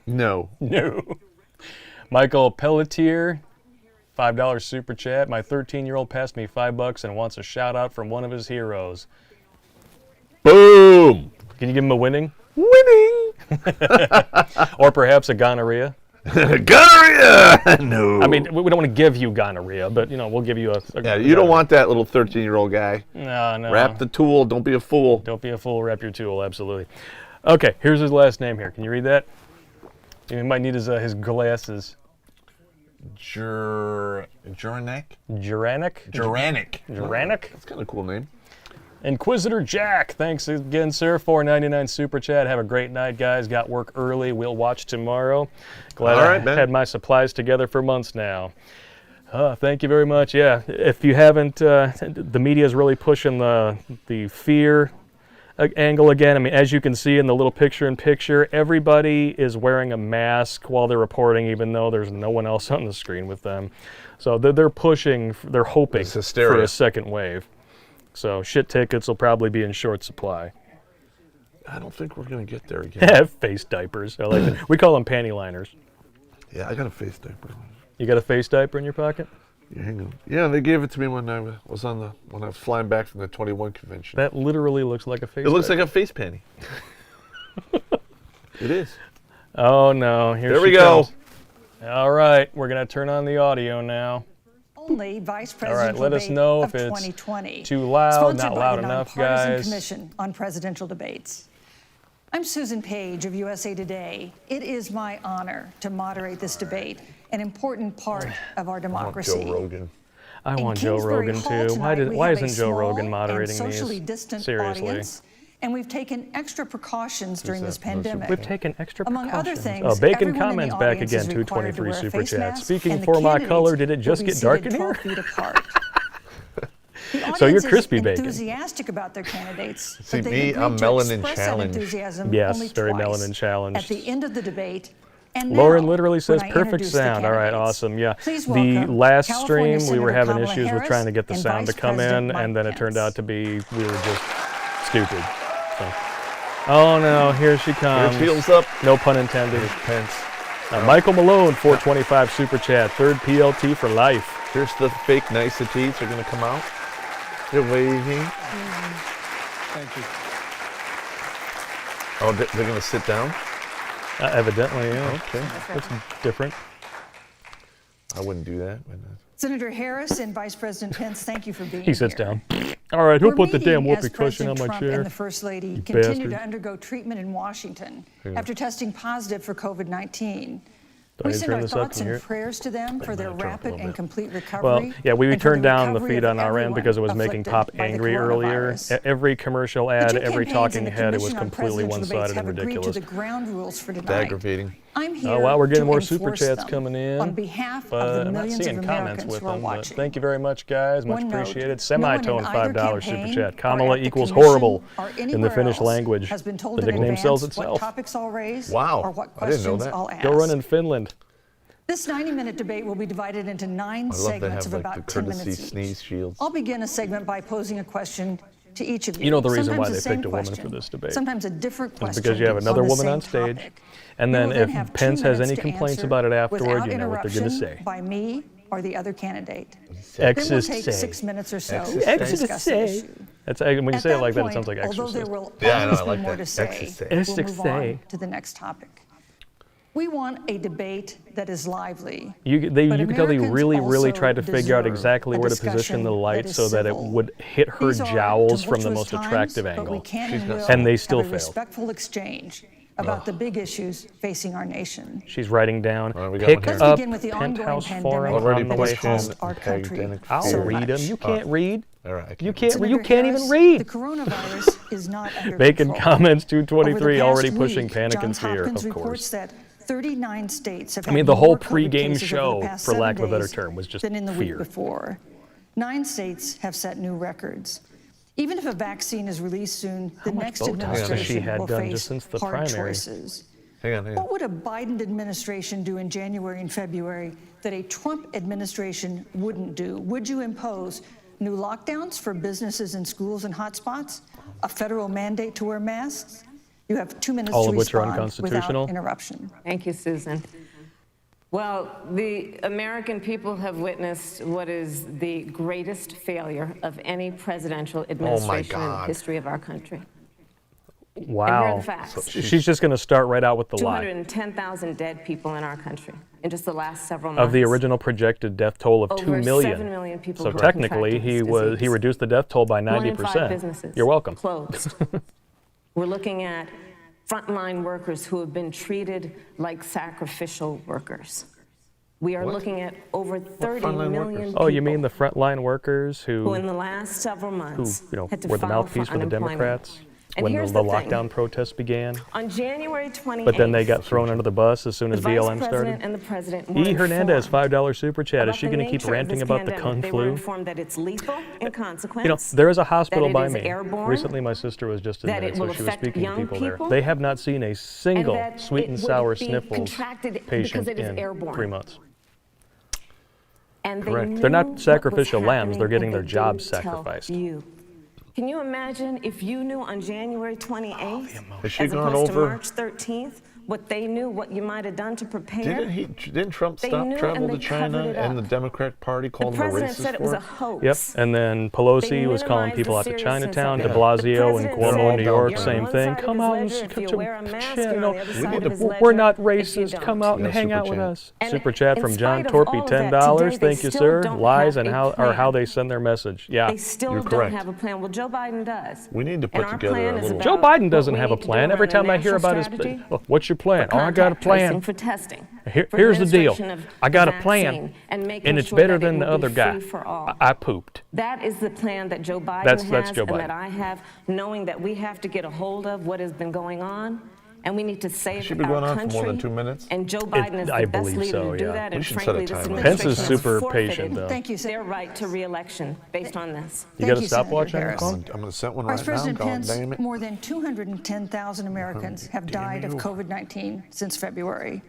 No. No. Michael Pelletier, $5 super chat. My 13-year-old passed me $5 and wants a shout out from one of his heroes. Boom. Can you give him a winning? Winning. Or perhaps a gonorrhea? Gonorrhea. No. I mean, we don't want to give you gonorrhea, but, you know, we'll give you a Yeah, you don't want that little 13-year-old guy. No. Wrap the tool. Don't be a fool. Don't be a fool, wrap your tool, absolutely. Okay, here's his last name here. Can you read that? You might need his glasses. Juranek? Juranek? Juranek? That's kind of a cool name. Inquisitor Jack, thanks again, sir. $4.99 super chat. Have a great night, guys. Got work early. We'll watch tomorrow. Glad All right, I man. had my supplies together for months now. Thank you very much. Yeah, if you haven't, the media is really pushing the fear angle again. I mean, as you can see in the little picture-in-picture, everybody is wearing a mask while they're reporting, even though there's no one else on the screen with them. So they're pushing, they're hoping It's hysteria. for a second wave. So shit tickets will probably be in short supply. I don't think we're going to get there again. Have face diapers. I like that. We call them panty liners. Yeah, I got a face diaper. You got a face diaper in your pocket? Yeah, hang on. Yeah, they gave it to me when I was flying back from the 21 convention. That literally looks like a face It looks diaper. like a face panty. It is. Oh no, here There she we go. comes. All right, we're going to turn on the audio now. Only vice All presidential right, let us debate know of if it's 2020. too loud, Sponsored not by loud the enough, Nonpartisan guys. Commission on Presidential Debates. I'm Susan Page of USA Today. It is my honor to moderate this debate, an important part of our I want democracy. Joe Rogan. I In want Joe Kingsbury Rogan Hall too. tonight, we Why have a isn't Joe Rogan small moderating and socially these? distant Seriously. audience, and we've taken extra precautions during this pandemic. We've taken extra Among precautions. other things, Oh, Bacon everyone in Comments the back audience again, is required to 223 wear a super face chat. mask, Speaking and the for my candidates color, did it will just be get dark in seated here? 12 feet apart. The So you're audience is crispy bacon. enthusiastic about their candidates. See, but they've me, agreed I'm to melanin express that challenged. enthusiasm Yes, only very twice, melanin challenged. At the end of the debate. And Lauren now, literally says when I perfect introduce the sound. All right, candidates. awesome. Yeah. Please The welcome last California stream, we were Senator having Kamala issues with Harris trying to get the and sound to Vice come President in, Mike and then it turned Pence. out to be we were just stupid. So. Oh no, here she comes. Your heels up. No pun intended. Pence. Michael Malone, 425 super chat, third PLT for life. Here's the fake niceties are going to come out. They're waving. Thank you. Oh, they're going to sit down? Evidently, yeah. Okay. That's different. I wouldn't do that. Senator Harris and Vice President Pence, thank you for being here. He sits down. All right, who We're put the damn meeting as whoopee cushion on President my Trump chair? and the First Lady You continue to bastard. undergo treatment in Washington after testing positive for COVID-19. Do I We need to send turn our this up? thoughts Can you and hear it? prayers to them for their might have dropped a rapid little and bit. complete recovery. Well, yeah, we and for the turned down the recovery feed of on our end everyone because it was making afflicted Pop by the angry earlier. coronavirus. Every commercial The ad, two every campaigns talking and the head, it was Commission on completely Presidential Debates one-sided and have agreed ridiculous. to the ground rules for It's tonight. aggravating. I'm here Oh, wow, we're getting to more super enforce chats them coming in. on behalf But of the I'm not millions seeing of comments Americans with who are them. But watching. thank you very much, guys. Much One note, appreciated. no Semitone one in either $5 super campaign chat. or Kamala at the equals commission horrible or in the anywhere Finnish else language. has been told The in nickname advance sells what itself. topics I'll raise Wow, or what I didn't know questions that. I'll ask. Go run in Finland. This 90-minute debate will be divided into 9 I love they segments have of like the about 10 courtesy minutes each. sneeze shields. I'll begin a segment by posing a question to each of you. You know the reason why Sometimes they the same picked a woman question, for this debate. Sometimes a different question. Because you have another on the woman same on stage. topic. And You then will if have 2 Pence has minutes any to complaints answer about it afterward, without you know what they're going to interruption say. by me or the other candidate. Exist Then we'll take say. 6 minutes or so Exist to say. discuss the issue. That's, when you At say it like that, it point, sounds like although there exorcist. will Yeah, I know, always I be like more that. to say, Exorcist. we'll Exorcist. move on to the next topic. We want a debate that is lively. You could tell they Americans really also tried to figure out deserve exactly a where to position the discussion light that is so that it civil. would hit her These are jowls from the tumultuous most times, attractive but we angle. can She's and got will And they still have a failed. respectful exchange about the big issues facing our nation. She's writing down, All right, we got pick one here. Let's up begin with the ongoing Penthouse pandemic Forum Already on the that way has pushing home. cost our country pandemic I'll so read them. much. You can't read. All right, I You can't. can't. You Senator can't even Harris, read. The coronavirus is not under Bacon control. comments Over 223 the already past pushing week, panic and Johns fear, Hopkins of reports course. that 39 states have I mean, had the whole more COVID pregame cases over show, the past for 7 lack of a better days term, was just than in the fear. week before. 9 states have set new records. Even if a vaccine is released soon, the much next Botox has she administration had will done face just since the hard primary? choices. Hang on. What would a Biden administration do in January and February that a Trump administration wouldn't do? Would you impose new lockdowns for businesses and schools and hotspots? A federal mandate to wear masks? You have 2 minutes All to of which are respond unconstitutional? without interruption. Thank you, Susan. Well, the American people have witnessed what is the greatest failure of any presidential administration in the God. history of our country. Wow. And here are the facts. She's just going to start right out with the lie. 210,000 dead people in our country in just the last several months. Of the original projected death toll of 2 Over million. 7 million people So who have technically, contracted he this disease. reduced the death toll by 1 in 5 90%. businesses You're welcome. closed. We're looking at frontline workers who have been treated like sacrificial workers. We are looking at over 30 frontline million workers? people Oh, you mean the frontline workers who in the last several months had to were the file mouthpiece for for the unemployment. Democrats And when here's the the thing. lockdown protests began? On January 28th, But then they got thrown under the bus as soon the as Vice BLM President started? and the President were E. Hernandez, informed $5 super chat. Is about she the going to keep nature of ranting this about the pandemic. Kung They were flu? informed that it's lethal in consequence. You know, there is a hospital that it by is me. airborne, Recently, my sister was just that admitted, it will so she was affect speaking to young people there. people, They have not seen a single that sweet it and would sour be sniffles contracted patient because it is in airborne. 3 months. And they Correct. knew They're not what was sacrificial lambs, they're happening, getting and their they jobs didn't tell sacrificed. you. Can you imagine if you knew on January 28th, Has she as gone opposed over? to March 13th, what they knew, what you might have done to prepare? Didn't Trump They stop knew travel and to they China covered it and the up. Democrat Party The called him a president racist said it was for a it? hoax. Yep, and then Pelosi They was calling minimized people the out to seriousness Chinatown, of de it. Blasio and The Cuomo president in New said, York, "You're on same one thing. side of Come his out and ledger if cut you your wear a mask, shit. you're No, on the other side of his we're ledger not if you racist. don't." Come out and No hang super out with chat. us. And Super chat in from John spite of all Torpy, of that, $10. today they Thank you, still sir. don't Lies have and a how plan. they send their message. Yeah. They still You're don't correct. have a plan. Well, Joe Biden does. We need to And put our together plan a is little. about Joe Biden what doesn't we have a need to do plan. Every around a time I hear national about his, strategy oh, what's your plan? for Oh, I got a contact tracing, plan. for testing. for Here's the deal. administration of I got a vaccine, plan, and making and it's sure better that it than the will be other guy. free for all. I pooped. That is the plan that Joe Biden That's has Joe and Biden. that I have, knowing that we have to get a hold of what has been going on, and we need to save Should be our going on for country. more than 2 minutes? And Joe Biden is I the best believe leader so, to do yeah. that. We And should set a frankly, this timer. Pence administration is has super forfeited patient, though. Thank you, Senator. their right to re-election based on this. You Thank got a you, stopwatch Senator on your Harris. phone? I'm going to set one Vice right President now. God Pence, damn it. more than 210,000 Americans have died of COVID-19 since February.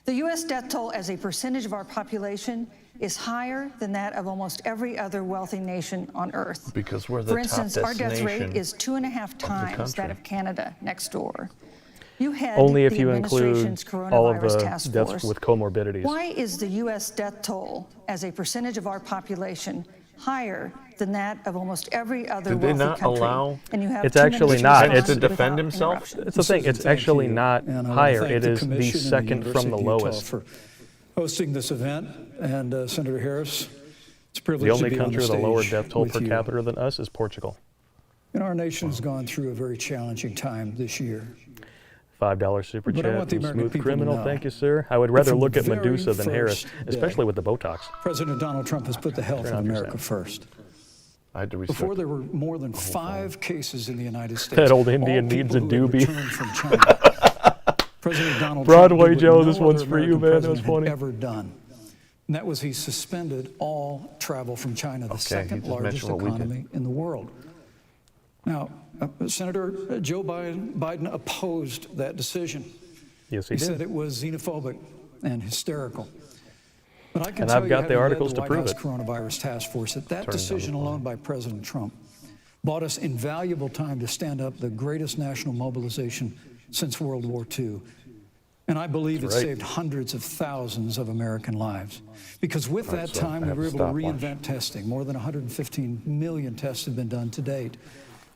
The U.S. death toll as a percentage of our population is higher than that of almost every other wealthy nation on earth. Because we're the For top instance, our death destination rate is 2.5 times that country. of Canada next door. You head Only if the you include administration's all of coronavirus the task deaths force. with comorbidities. Why is the U.S. death toll as a percentage of our population higher than that of almost every other Did they wealthy not country? allow- And you have It's 2 minutes actually to not. respond It's to defend without himself? interruption. It's the thing. It's Thank actually you. not And I wanna higher. thank It the is the Commission and second from University the of Utah lowest. for hosting this event. And Senator Harris, it's a privilege The only to be on country with a stage lower death toll with per you. capita than us is Portugal. And our nation's gone through a very challenging time this year. $5 super But I chat want the from American Smooth people to Criminal. know Thank you, sir. I would rather from look the at very Medusa than Harris, first especially day, with the Botox. President Donald Trump has put the health of Turn off your America sound. first. I had to restart. Before there were more than 5 cases in the United States. That old Indian all needs a people who had doobie. returned from China. President Donald Broadway Trump did Joe, what this no one's other for you, American man. That was president had funny. ever done. And that was he suspended all travel from China, the Okay, he second just largest mentioned what we did. economy in the world. Now, Senator Joe Biden opposed that decision. Yes, he He said did. it was xenophobic and hysterical. But I can And tell I've you, got the having led articles to White prove House it. Coronavirus Task Force, that Turn it decision down. alone by President Trump bought us invaluable time to stand up the greatest national mobilization since World War II. And I believe it Right. saved hundreds of thousands of American lives. Because with All right, that so time, I we have were a able to stopwatch. reinvent testing. More than 115 million tests have been done to date.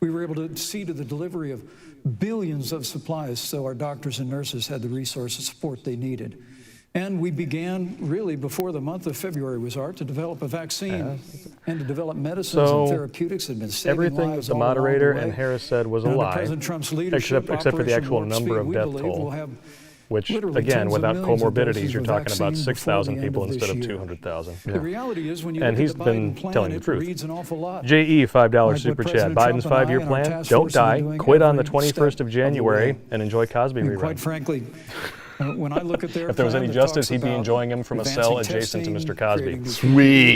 We were able to see to the delivery of billions of supplies so our doctors and nurses had the resources support they needed. And we began, really, before the month of February was out, to develop a vaccine and to develop medicines So, and therapeutics that have been saving Everything that lives the all along moderator the way. and Harris said was a Now, under lie, President Trump's leadership, except for the Operation actual Warp number Speed, of we death believe toll, we'll have which, literally again, tens of without millions of comorbidities, doses you're of talking about vaccine 6,000 before the people end of instead of this year. 200,000. The reality is, when you And look he's at the been Biden plan, telling the it truth. reads an awful lot. JE, $5 Like super what chat. President Biden's Trump and I 5-year and our plan, task don't force have die, been doing quit on the every 21st step of of the January, way. and enjoy Cosby I mean, quite rerun. frankly, when I look at their If there was plan any that justice, talks he'd be about enjoying him from a advancing cell adjacent to testing, Mr. Cosby. creating new Sweet,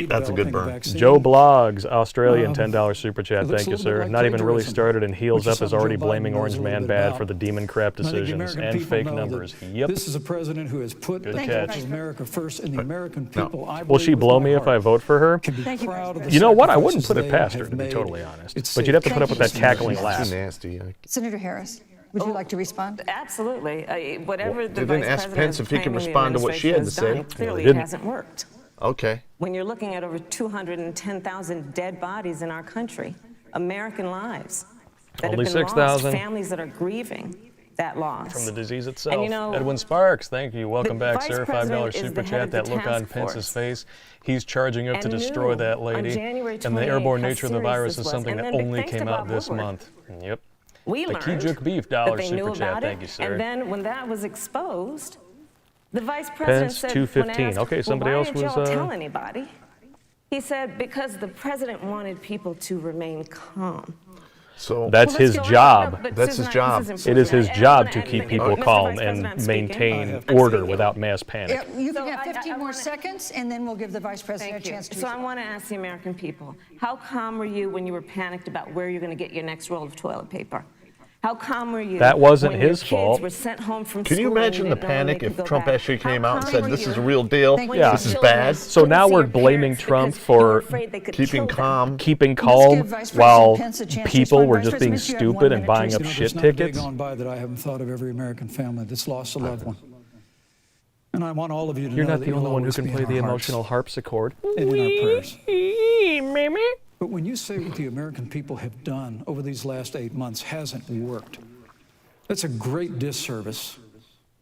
PPE, that's a good developing burn. vaccine. Joe Blogs, Australian, $10 super chat. it looks Thank a you, little bit sir. like Not even really plagiarism, started, and Heels which is Up is something already Joe Biden blaming knows Orange a little Man bit bad about. for the demon crap And I think the decisions American and people fake know that numbers. Yep. This is a president who has put the Good people catch. of America first, and the American people, I Will believe she with blow my me if I heart, vote for her? can be Thank you, proud of the You know what? I wouldn't sacrifices put it they past her, have to be made. totally honest. It's But you'd have to put up with that saved cackling millions. laugh. Too nasty. Senator Harris, would you like to respond? Absolutely. Whatever the they didn't vice ask president Pence is if he could claiming the respond to what she had to administration has say. done, Clearly, didn't. it hasn't worked. Okay. When you're looking at over 210,000 dead bodies in our country, American lives that Only have been lost, 6,000. families that are grieving that loss. From the disease itself. And you know, Edwin Sparks, thank you. Welcome the back, vice sir. president $5 is super the head chat. of the That look on task Pence's force. face. He's charging up to And destroy knew that on lady. January And the 28th airborne how nature of the serious virus this is was. something And that then only thanks to came out Bob this Woodward. month. Yep. we The learned Keyjuk Beef that $1 they knew super chat. about Thank it, you, sir. and then when that was exposed, the vice president Pence, said, 215. when asked, Okay, somebody well, else why didn't was, y'all tell anybody? He said, because the president wanted people to remain calm. So That's Well, let's his go on. job. No, but That's Susan, his job. this is It is his important. job And- to and- keep and- people Mr. calm Vice and President, I'm speaking. maintain I'm order speaking. without mass panic. You can So have I 15 more wanna- seconds, and then we'll give the vice president Thank a you. chance to So I respond. want to ask the American people, how calm were you when you were panicked about where you're going to get your next roll of toilet paper? How calm were you? That wasn't when your his kids fault. Were sent home from can you school and imagine the didn't know when they panic could if go Trump back? actually How came out and calm said were this you is a real deal, when Yeah. your this is children bad? So couldn't now see we're your blaming parents Trump because you were for afraid they could Keeping kill them? calm. keeping Let's calm give Vice President while Pence a chance to people respond. were Vice just being President, you have 1 stupid and minute buying to up You know, shit there's not a day tickets. gone by that I haven't thought of every American family that's lost a loved one. And I want all of you to You're know not that the you'll only one who always can be play in the our hearts emotional harpsichord. and in our prayers. Mimi. But when you say what the American people have done over these last 8 months hasn't worked, that's a great disservice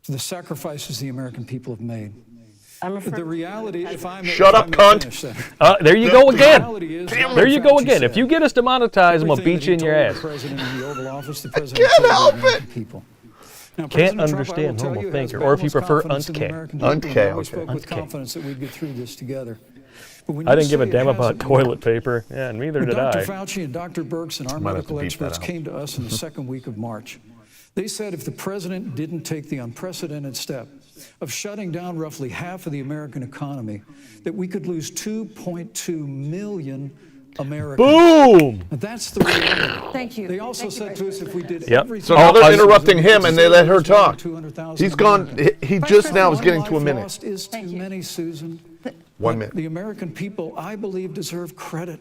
to the sacrifices the American people have made. I'm The referring- reality, if I'm Shut up, cunt. There you go again. There you go Fauci again. If said, you get us demonetized, I'm going to everything beat you in that your he ass. told the president in the Oval Office, the president told the American people. Now, Can't President Trump, I will understand tell normal you, has thinker, or if you boundless prefer confidence in the untK. American people, and I untK, always okay. spoke with untK. confidence that we'd get through this together. But when I you didn't give a say it damn about hasn't toilet worked, paper. Yeah, and neither when did Dr. I. Fauci and Dr. Birx and our Might have to medical beep that experts out. came to us in the second week of March. They said if the president didn't take the unprecedented step of shutting down roughly half of the American economy, that we could lose 2.2 million Americans. Boom! And that's the reality. Thank you. They also Thank you, said Vice to us if we did Yep. everything. So now they're interrupting him and they let her talk. 200,000 He's gone. Americans. He Vice just now President, is getting One to a life minute. lost is too Thank you. many, Susan. 1 But minute. The American people, I believe, deserve credit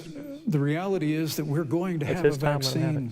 the reality is that we're going to have a his time when it vaccine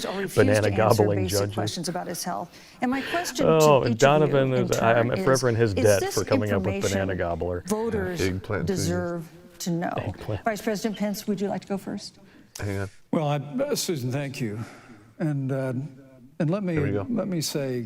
voters or refuse Banana to answer gobbling basic judges. questions about his health. And my question Oh, to each Donovan, of you in I'm turn forever in his is debt this for coming up with information banana gobbler. voters Eggplant too. deserve to know? Eggplant. Vice President Pence, would you like to go first? Hang on. Well, Susan, thank you. And let There we go. me say,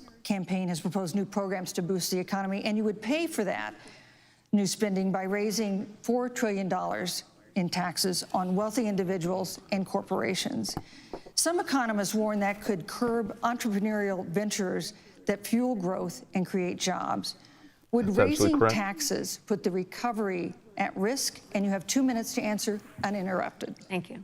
campaign has proposed new programs to boost the economy, and you would pay for that new spending by raising $4 trillion in taxes on wealthy individuals and corporations. Some economists warn that could curb entrepreneurial ventures that fuel growth and create jobs. Would That's absolutely raising correct. taxes put the recovery at risk? And you have 2 minutes to answer uninterrupted. Thank you.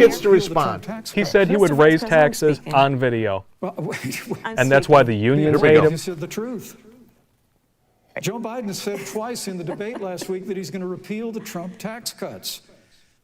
gets to repeal the Trump respond. tax He cuts. said he would Mr. raise Vice President, I'm taxes speaking. on video, I'm and that's why the speaking. unions we hate go. He him. said the truth. Joe Biden said twice in the debate last week that he's going to repeal the Trump tax cuts.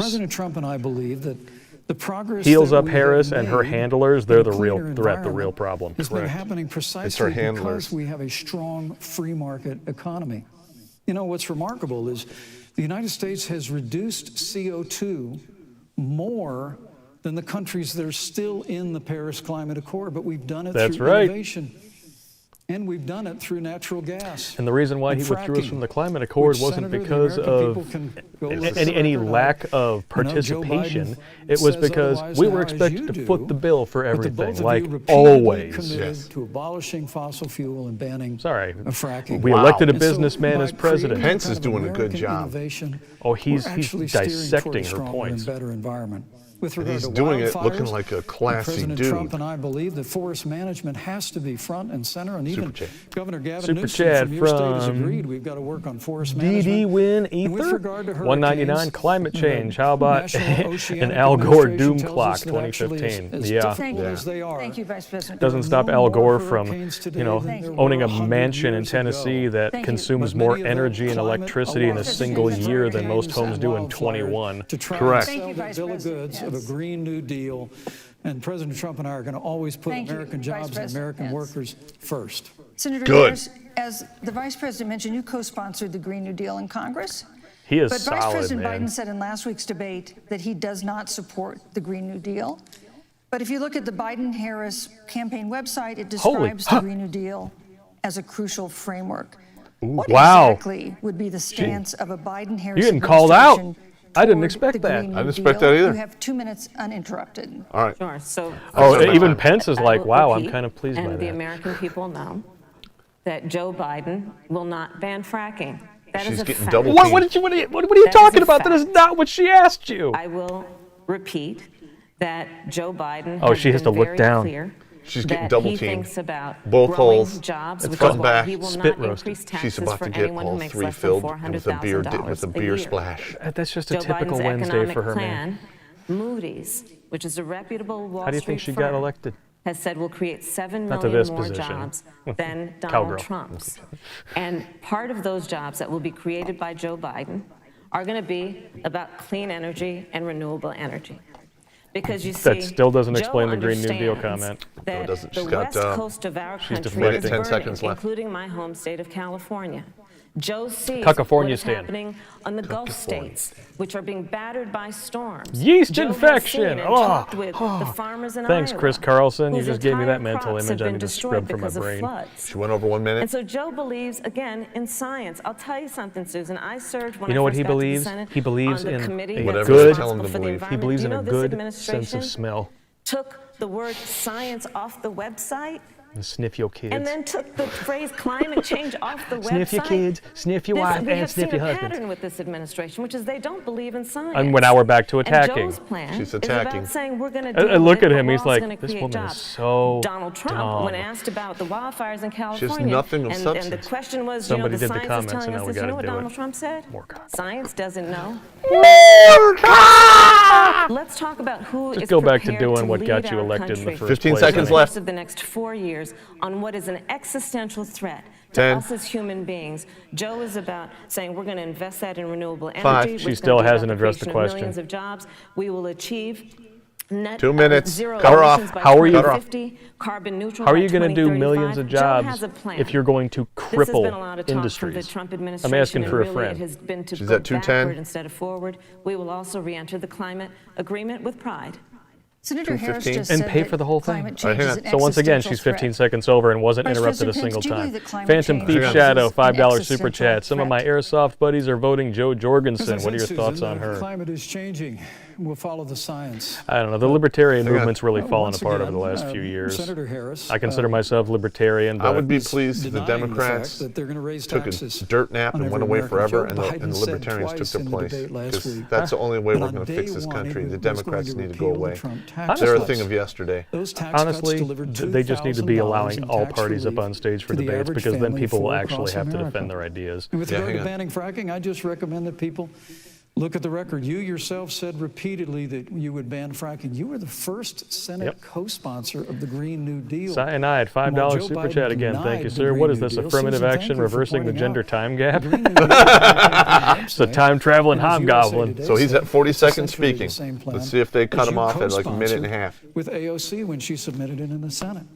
President Trump and I believe that The progress heels that up we have Harris and her made handlers, in they're a the real cleaner threat, the real environment problem. has been happening precisely handlers. because we have a strong free market economy. You know, what's remarkable is the United States has reduced CO2 more than the countries that are still in the Paris Climate Accord, but we've done it That's through right. innovation. And we've done it through natural gas. And the reason why and he withdrew us fracking, from the climate accord which, wasn't Senator, the because American of people can go look any the record lack up. of I know Joe participation. Biden It was says because otherwise we now, were as expected you to do, foot the bill for but the both everything, of you like repeatedly always. committed Yes. to abolishing fossil fuel and banning Sorry, fracking. we elected a And so businessman by as president. creating Pence kind is of doing a good American job. innovation, Oh, he's we're actually dissecting steering her toward a stronger points. and better environment. With regard he's to doing it wildfires, looking like a classy President dude. Trump and I believe that forest management has to be front and center, and even Chat. Governor Gavin Super Newsom chat from your state has from agreed we've got to work on forest DD management. Win And with Ether, regard to 199 hurricanes, climate the change. How about National an Oceanic Al Gore Administration doom tells clock us that actually 2015? as Yeah. difficult as they are, Thank you, Vice President. Doesn't there stop are Al no Gore more from, hurricanes today you know, than there owning were a 100 mansion in years ago. Tennessee that Thank you. consumes But more many of the energy and climate electricity in a alarms single against year than most hurricanes homes and do in wildfire 21. To try Correct. and Thank sell you, the Vice bill of President. goods of a Yes. Green New Deal. And President Trump and I are going to always put Thank you, American Vice jobs and President American Pence. workers first. Senator Good. Harris, as the Vice President mentioned, you co-sponsored the Green New Deal in Congress. He is But Vice solid, President man. Biden said in last week's debate that he does not support the Green New Deal. But if you look at the Biden-Harris campaign website, it describes the Green New Deal as a crucial framework. What wow. exactly would be the stance of a Biden-Harris You're getting called out. administration I didn't toward expect the that. Green I didn't New expect Deal? that either. You have 2 minutes uninterrupted. All right. Sure, so. Oh, That's even fine. Pence is I like, will wow, I'm repeat, kind of pleased by and the that. American people know that Joe Biden will not ban fracking. That is She's a getting fact. double What are you That is talking a about? That is fact. not what she asked you. I will repeat that Joe Biden Oh, has she has been to look very down. clear She's getting that double he teamed. thinks about Both growing holes. jobs, It's which front is and why back. he will Spit not roasted. increase taxes She's about for to get anyone who all makes three less than filled with a $400,000 beer a year. splash. That's just a Joe typical Biden's Wednesday economic for her, plan, man. Moody's, which is a reputable Wall How do you Street think she got firm, elected? has said will create 7 Not to million this more position. jobs than Donald Cowgirl. Trump's. And part of those jobs that will be created by Joe Biden are going to be about clean energy and renewable energy. Because you see, That still doesn't Joe explain the Green New Deal understands comment. that No, it doesn't. the She's got, west coast of our country deflecting. is 10 burning, seconds left. including my home state of California. Joe sees California what is stand. happening on the Gulf states, which are being battered by storms. Yeast Joe has infection. seen and Oh, talked with the farmers in Thanks, Iowa, Chris Carlson. You whose just gave me that entire mental crops image have I been need to destroyed scrub from my because of brain. floods. She went over 1 minute. And so Joe believes, again, in science. I'll tell you something, Susan. I served when You know I what first he got to the believes? Senate He believes on the in committee a that's Whatever they good- tell him to responsible for the believe. He He environment. believes Do in you a know this good administration sense of smell. took the word science off the website And sniff your kids. and then took the phrase climate change off the website? Sniff your kids, sniff your wife, We and have sniff seen your a husband. pattern with this administration, which is they don't believe in science. And now we're back to attacking. And Joe's plan She's is attacking. about saying we're going to do And look it, at but him, we're he's also like, gonna this create woman is jobs. so Donald Trump, dumb. when asked about the wildfires in California, nothing of and substance. the question was, Somebody the did the science comments, is telling and now us we this. You gotta know what do it. Donald Trump said? More cock. Science doesn't know. Let's talk about who Just is go back to prepared doing what lead got you our elected in the country first 15 place. seconds for the left. course of the next 4 years on what is an existential threat to 10. us as human beings. Joe is about saying we're going to invest that in renewable energy. 5. which She is still gonna be about hasn't addressed the creation of question. Millions of jobs. We will achieve net 2 minutes. zero Cut her off. emissions by How are you- 2050, carbon neutral How are by you going to do 2035. millions of Joe jobs has a plan. if you're going to This has been a lot cripple of talk from the industries? Trump I'm administration, asking and for a really friend. it has been to She's go at 210. backward instead of forward. We will also re-enter the climate agreement with pride. Senator Harris 2:15. just And said pay that for the whole thing. climate All right, change hang is on. an So once again, existential she's 15 threat. seconds over and wasn't Vice interrupted a President single Pence, do you time. believe that climate Phantom change Thief is Shadow, an $5 super existential chat. Some of my threat? airsoft buddies are voting Joe Jorgensen. As I What are your said, thoughts Susan, on her? The climate is changing. We'll follow the science. I don't know. The libertarian Hang on. movement's really fallen Once apart over again, the last few years. Senator Harris, I consider myself libertarian, but I would be pleased if the denying Democrats fact that they're going to raise took taxes a dirt nap on and went every away American. forever, Joe and the Biden said libertarians took twice their in the place. debate last Because week that's the only way that we're on going to day fix this one, country. he The was going Democrats to need to go repeal the away. Trump tax They're a cuts. thing of yesterday. Those tax cuts honestly, delivered they just need to be $2,000 allowing in all tax parties up relief on stage for to the debates average because then family people will full actually across have to America. defend their ideas. And with Yeah, regard hang to on. banning fracking, I just recommend that people Look at the record. You yourself said repeatedly that you would ban fracking. You were the first Senate co-sponsor of the Green New Deal. Cyanide, $5 super chat again. Thank you, sir. What is this, affirmative action reversing the gender time gap? It's a time-traveling hobgoblin. So he's at 40 seconds speaking. Let's see if they cut him off at like a minute and a half. With AOC when she submitted it in the Senate.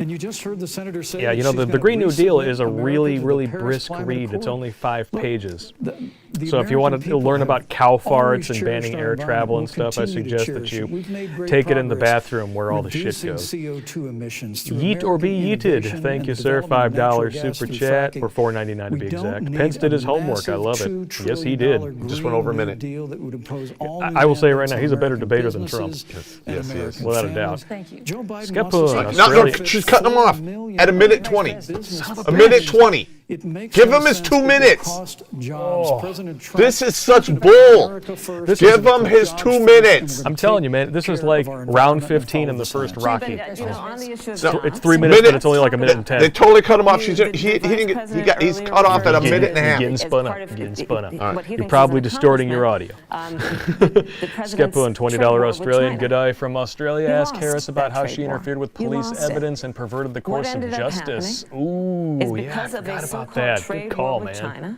And you just heard the senator say Yeah, you know, the Green New Deal is a really, really brisk read. It's only 5 pages. So if you want to learn about cow farts and banning air travel and stuff, I suggest that you take it in the bathroom where all the shit goes. Yeet or be yeeted. Thank you, sir. $5 super chat, or $4.99 to be exact. Pence did his homework. I love it. Yes, he did. Just went over a minute. I will say right now, he's a better debater than Trump. Yes, he is. Without a doubt. Thank you. Skeppa, No, she's cutting him off at a minute 20. A minute 20. Give him his 2 minutes. This is such bull. Give him his 2 minutes. I'm telling you, man, this is like round 15 in the first Rocky. But, on the issue of So jobs, it's 3 minutes, but it's only like a minute and 10. They totally cut him off. He didn't get, he's cut off at a minute and a half. Getting as spun part up. of Getting the- spun up. what he You're thinks probably is an distorting your audio. accomplishment. Skeppa and $20 Australian. Good G'day from Australia. You Ask lost Harris about that how trade she war. interfered with You police lost it. evidence and perverted the What course of ended up justice. happening Ooh, is yeah, I because of a forgot about so-called that. Good trade call, war with man. China,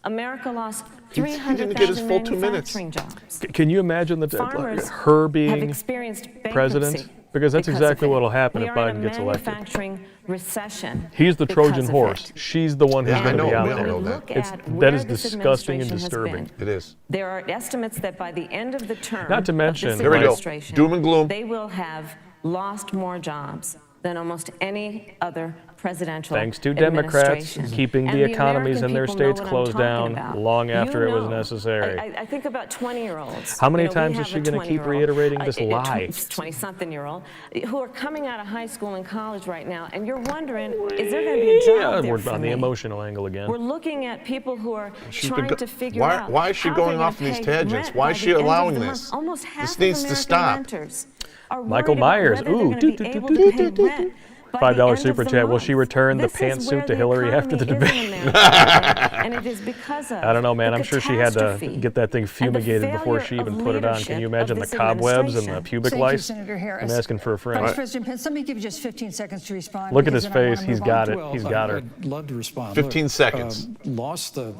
America lost didn't get his 300,000 full 2 minutes. manufacturing jobs. Can you imagine Farmers her have being experienced bankruptcy president? Because that's because exactly of it. what will happen We if are in Biden a gets elected. manufacturing recession. He's the because Trojan of horse. it. She's the one who's Yeah, I going to be know, out we all there. know that. Look It's, at that where is this disgusting and administration has disturbing. been. It is. There are estimates that by the end of the term Not to mention- of this Here we go. administration, Doom and gloom. they will have lost more jobs than almost any other presidential Thanks to Democrats administration. keeping And the economies American in their people know states what I'm closed talking down about. long after it was know. necessary. I think about 20-year-olds. How many You know, we times is have she a gonna keep 20-year-old, reiterating this lie? 20-something-year-old who are coming out of high school and college right now, and you're wondering, is there going to be a job Yeah, there we're for on the me? emotional angle again. We're looking at people who are She's trying been to figure why- out why is she how going they're off in gonna these pay tangents? rent Why by is she the end of allowing the this? month. Almost half This of needs to American stop. renters are Michael worried about Myers, whether they're ooh, gonna be able to pay rent by the $5 end of super the chat. Will she month. return the This is pantsuit where to the Hillary after the economy is debate? in America, and it is because of I don't know, man. the I'm sure she had to catastrophe get that thing and the fumigated before she failure even of put it on. Can you leadership imagine of the this cobwebs and the administration. pubic Thank you, lice? Senator Harris. I'm asking for a friend. Vice President Pence, let me give you just 15 seconds to respond. Look at because his then I wanna face. He's move got on. it. He's got her. I'd love to respond. 15 Look, seconds. Lost the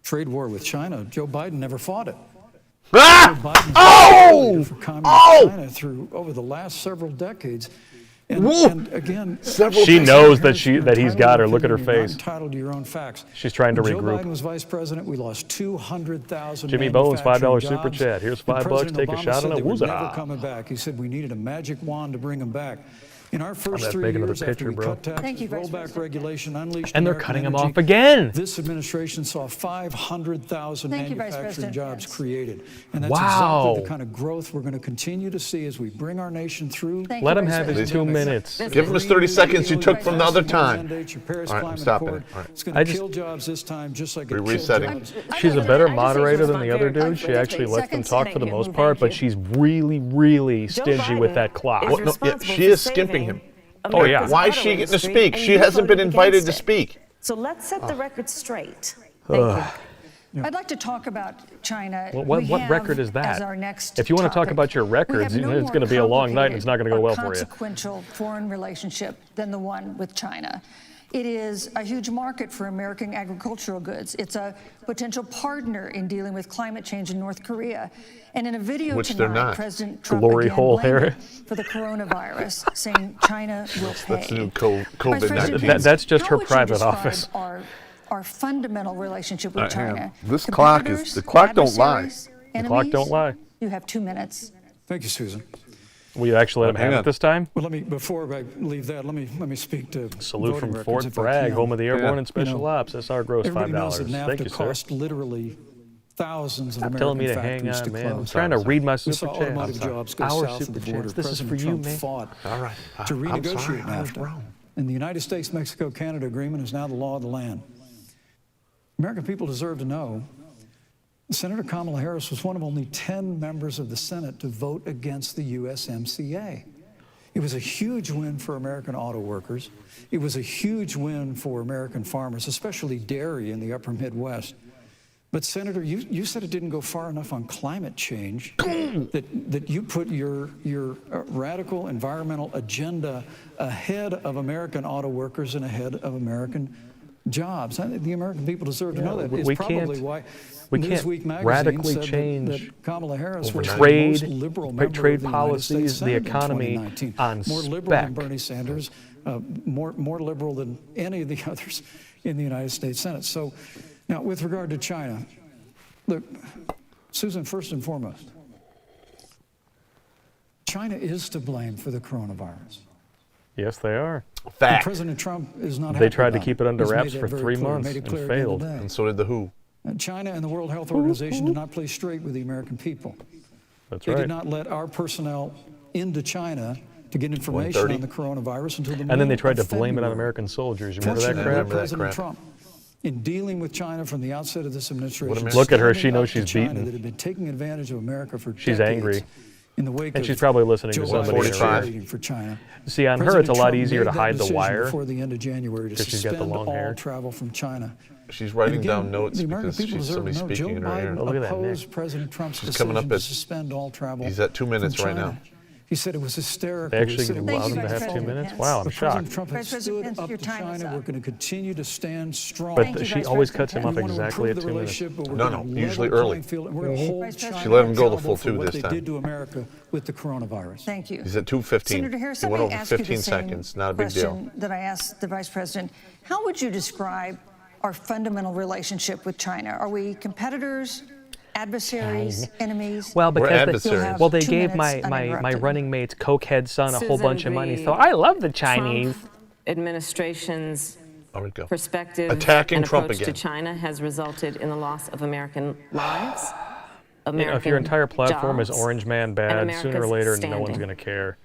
trade war with China. Joe Biden never fought it. Ah! Biden's Oh! for communist Oh! China through over the last several decades. Woo! And again, She knows that he's got her. Look at her You're not face. entitled to your own facts. She's trying to When Joe regroup. Biden was vice president, we lost 200,000 Jimmy Bones, $5 manufacturing super jobs. chat. Here's And $5. President Take a Obama shot said on a they were woozah. never coming back. He said we needed a magic wand to bring them back. In our first gonna 3 make another years after picture, we bro. cut taxes, Thank you, Vice rolled back President. regulation, unleashed And they're American cutting them energy, off again. This administration saw 500,000 Thank you, Vice manufacturing President jobs Pence. created. And that's Wow. exactly the kind of growth we're going to continue to see as we bring our nation through. Thank Let you, him Vice have his President 2 Pence. minutes. Give him his 30 seconds you took from the other time. Mandate your Paris All right, I'm Climate stopping Accord. it. All right. It's going I to just- kill jobs this time, just like it We're killed resetting. jobs. She's a better moderator than the other very dude. She quickly. actually lets them Seconds. talk for the Thank you. most part, but Thank she's really, really Joe stingy with Biden that clock. is What? No, yeah, responsible she for is skimping saving him. Oh, yeah. America's Why is auto she getting to industry, speak? and She you hasn't been voted invited against to it. speak. So let's set the record straight. Thank you. I'd like to talk about China. What We have record is that? As our next If you want to talk topic, about your we records, have no it's more going to be a long night and it's not going to go well complicated for you. or consequential foreign relationship than the one with China. It is a huge market for American agricultural goods. It's a potential partner in dealing with climate change in North Korea. And in a video Which they're tonight, not. President Trump Glory again hole, blamed it Harris. for the coronavirus, saying China will pay. That's the new Vice COVID-19. President Pence, That's just how her would you private describe office. Our fundamental relationship with hang on. China. This clock is- Competitors, the clock don't lie. adversaries, The clock don't enemies? lie. You have 2 minutes. Thank you, Susan. Will you actually let him Hang have on. it this time? Well, before I leave that, let me speak to Salute voting from records, Fort if I Bragg, can. home of the airborne Yeah. and special ops. SR gross Everybody knows that $5. Thank NAFTA you, sir. cost literally thousands of Stop American telling me to hang factories on, to man. I'm close. trying to read my We super saw automotive chat. jobs go Our south of super the border. chats. This is President for you, Trump man. fought All right. to I'm renegotiate sorry. I was NAFTA. wrong. And the United States-Mexico-Canada agreement is now the law of the land. American people deserve to know Senator Kamala Harris was one of only 10 members of the Senate to vote against the USMCA. It was a huge win for American auto workers. It was a huge win for American farmers, especially dairy in the upper Midwest. But Senator, you said it didn't go far enough on climate change, that you put your radical environmental agenda ahead of American auto workers and ahead of American jobs. I think the American people deserve to know that. It's probably why Newsweek magazine radically said change that Kamala Harris was trade, the most liberal member trade of the policies, United the States Senate economy in 2019. on More liberal spec. than Bernie Sanders, more liberal than any of the others in the United States Senate. So now, with regard to China, look, Susan, first and foremost, China is to blame for the coronavirus. Yes, they are. And Fact. President Trump is not They happy tried to about keep it under He's made wraps that for very 3 clear, months made it and clear again failed. today. And so did the WHO. China and the World Health Organization did not play straight with the American people. That's They right. did not let our personnel into China to get information 1:30. on the coronavirus until the And then they middle tried to of blame it on February. American soldiers. You remember that Fortunately, crap? Remember that President crap. Trump, in dealing with China from the outset of this administration, Look at her, she standing knows up to she's China beaten. that had been taking advantage of America for She's decades angry. in the wake And of she's probably listening to Joe somebody. Biden's 45. cheerleading for China. See, on her, President it's a lot Trump easier made to that hide the decision wire before the end of January to because she's got the suspend long all hair. travel from China. She's writing And again, down notes the American because people she's deserve to somebody know Joe speaking in her ear. Biden Oh, look at that, opposed Nick. President Trump's She's decision coming up to at- suspend all travel. He's at 2 minutes from right China. now. He said it was hysterical. They He actually said it allowed was them to have 2 President minutes? Pence. Wow, I'm But shocked. President Trump has Vice President stood Pence, up your to time is China. up. We're going to continue to stand strong. But Thank you, she Vice always President cuts him Pence. off We want to exactly at improve the 2 minutes. relationship, but we're No, gonna no, level usually the early. playing field, and we're going to hold Vice President China She let him go the accountable full for two what this they time. did to America with the coronavirus. Thank you. He's at 2:15. Senator Harris, He let went me over ask you 15 the same seconds. Not a big deal. question that I asked the Vice President. How would you describe our fundamental relationship with China? Are we competitors, adversaries, enemies? Well, We're because adversaries. well, they 2 gave my minutes my running mate's cokehead son a whole Susan, bunch of money. the So I love the Chinese. Trump administration's There we go. perspective Attacking and Trump approach again. to China has resulted in the loss of American lives, American You know, if your entire platform is jobs, Orange Man and bad, sooner or America's later, no standing. one's going to care.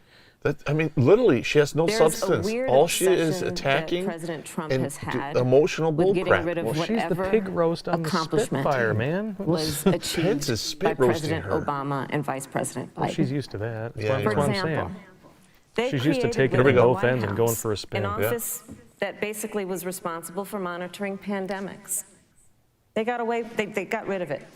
I mean, literally, she has no There's substance. a weird All she is obsession attacking that President Trump and has had emotional with getting bullcrap. rid of Well, she's the whatever pig roast on the accomplishment Spitfire, man. was Pence achieved is spit by roasting President her. Obama and Vice President Biden. Well, she's used to that. That's, Yeah, what, you're that's what I'm For example, saying. they She's used to created taking it within from the both White ends and going House for a spin. An Yeah. office that basically was responsible for monitoring pandemics. They got away, they got rid of it.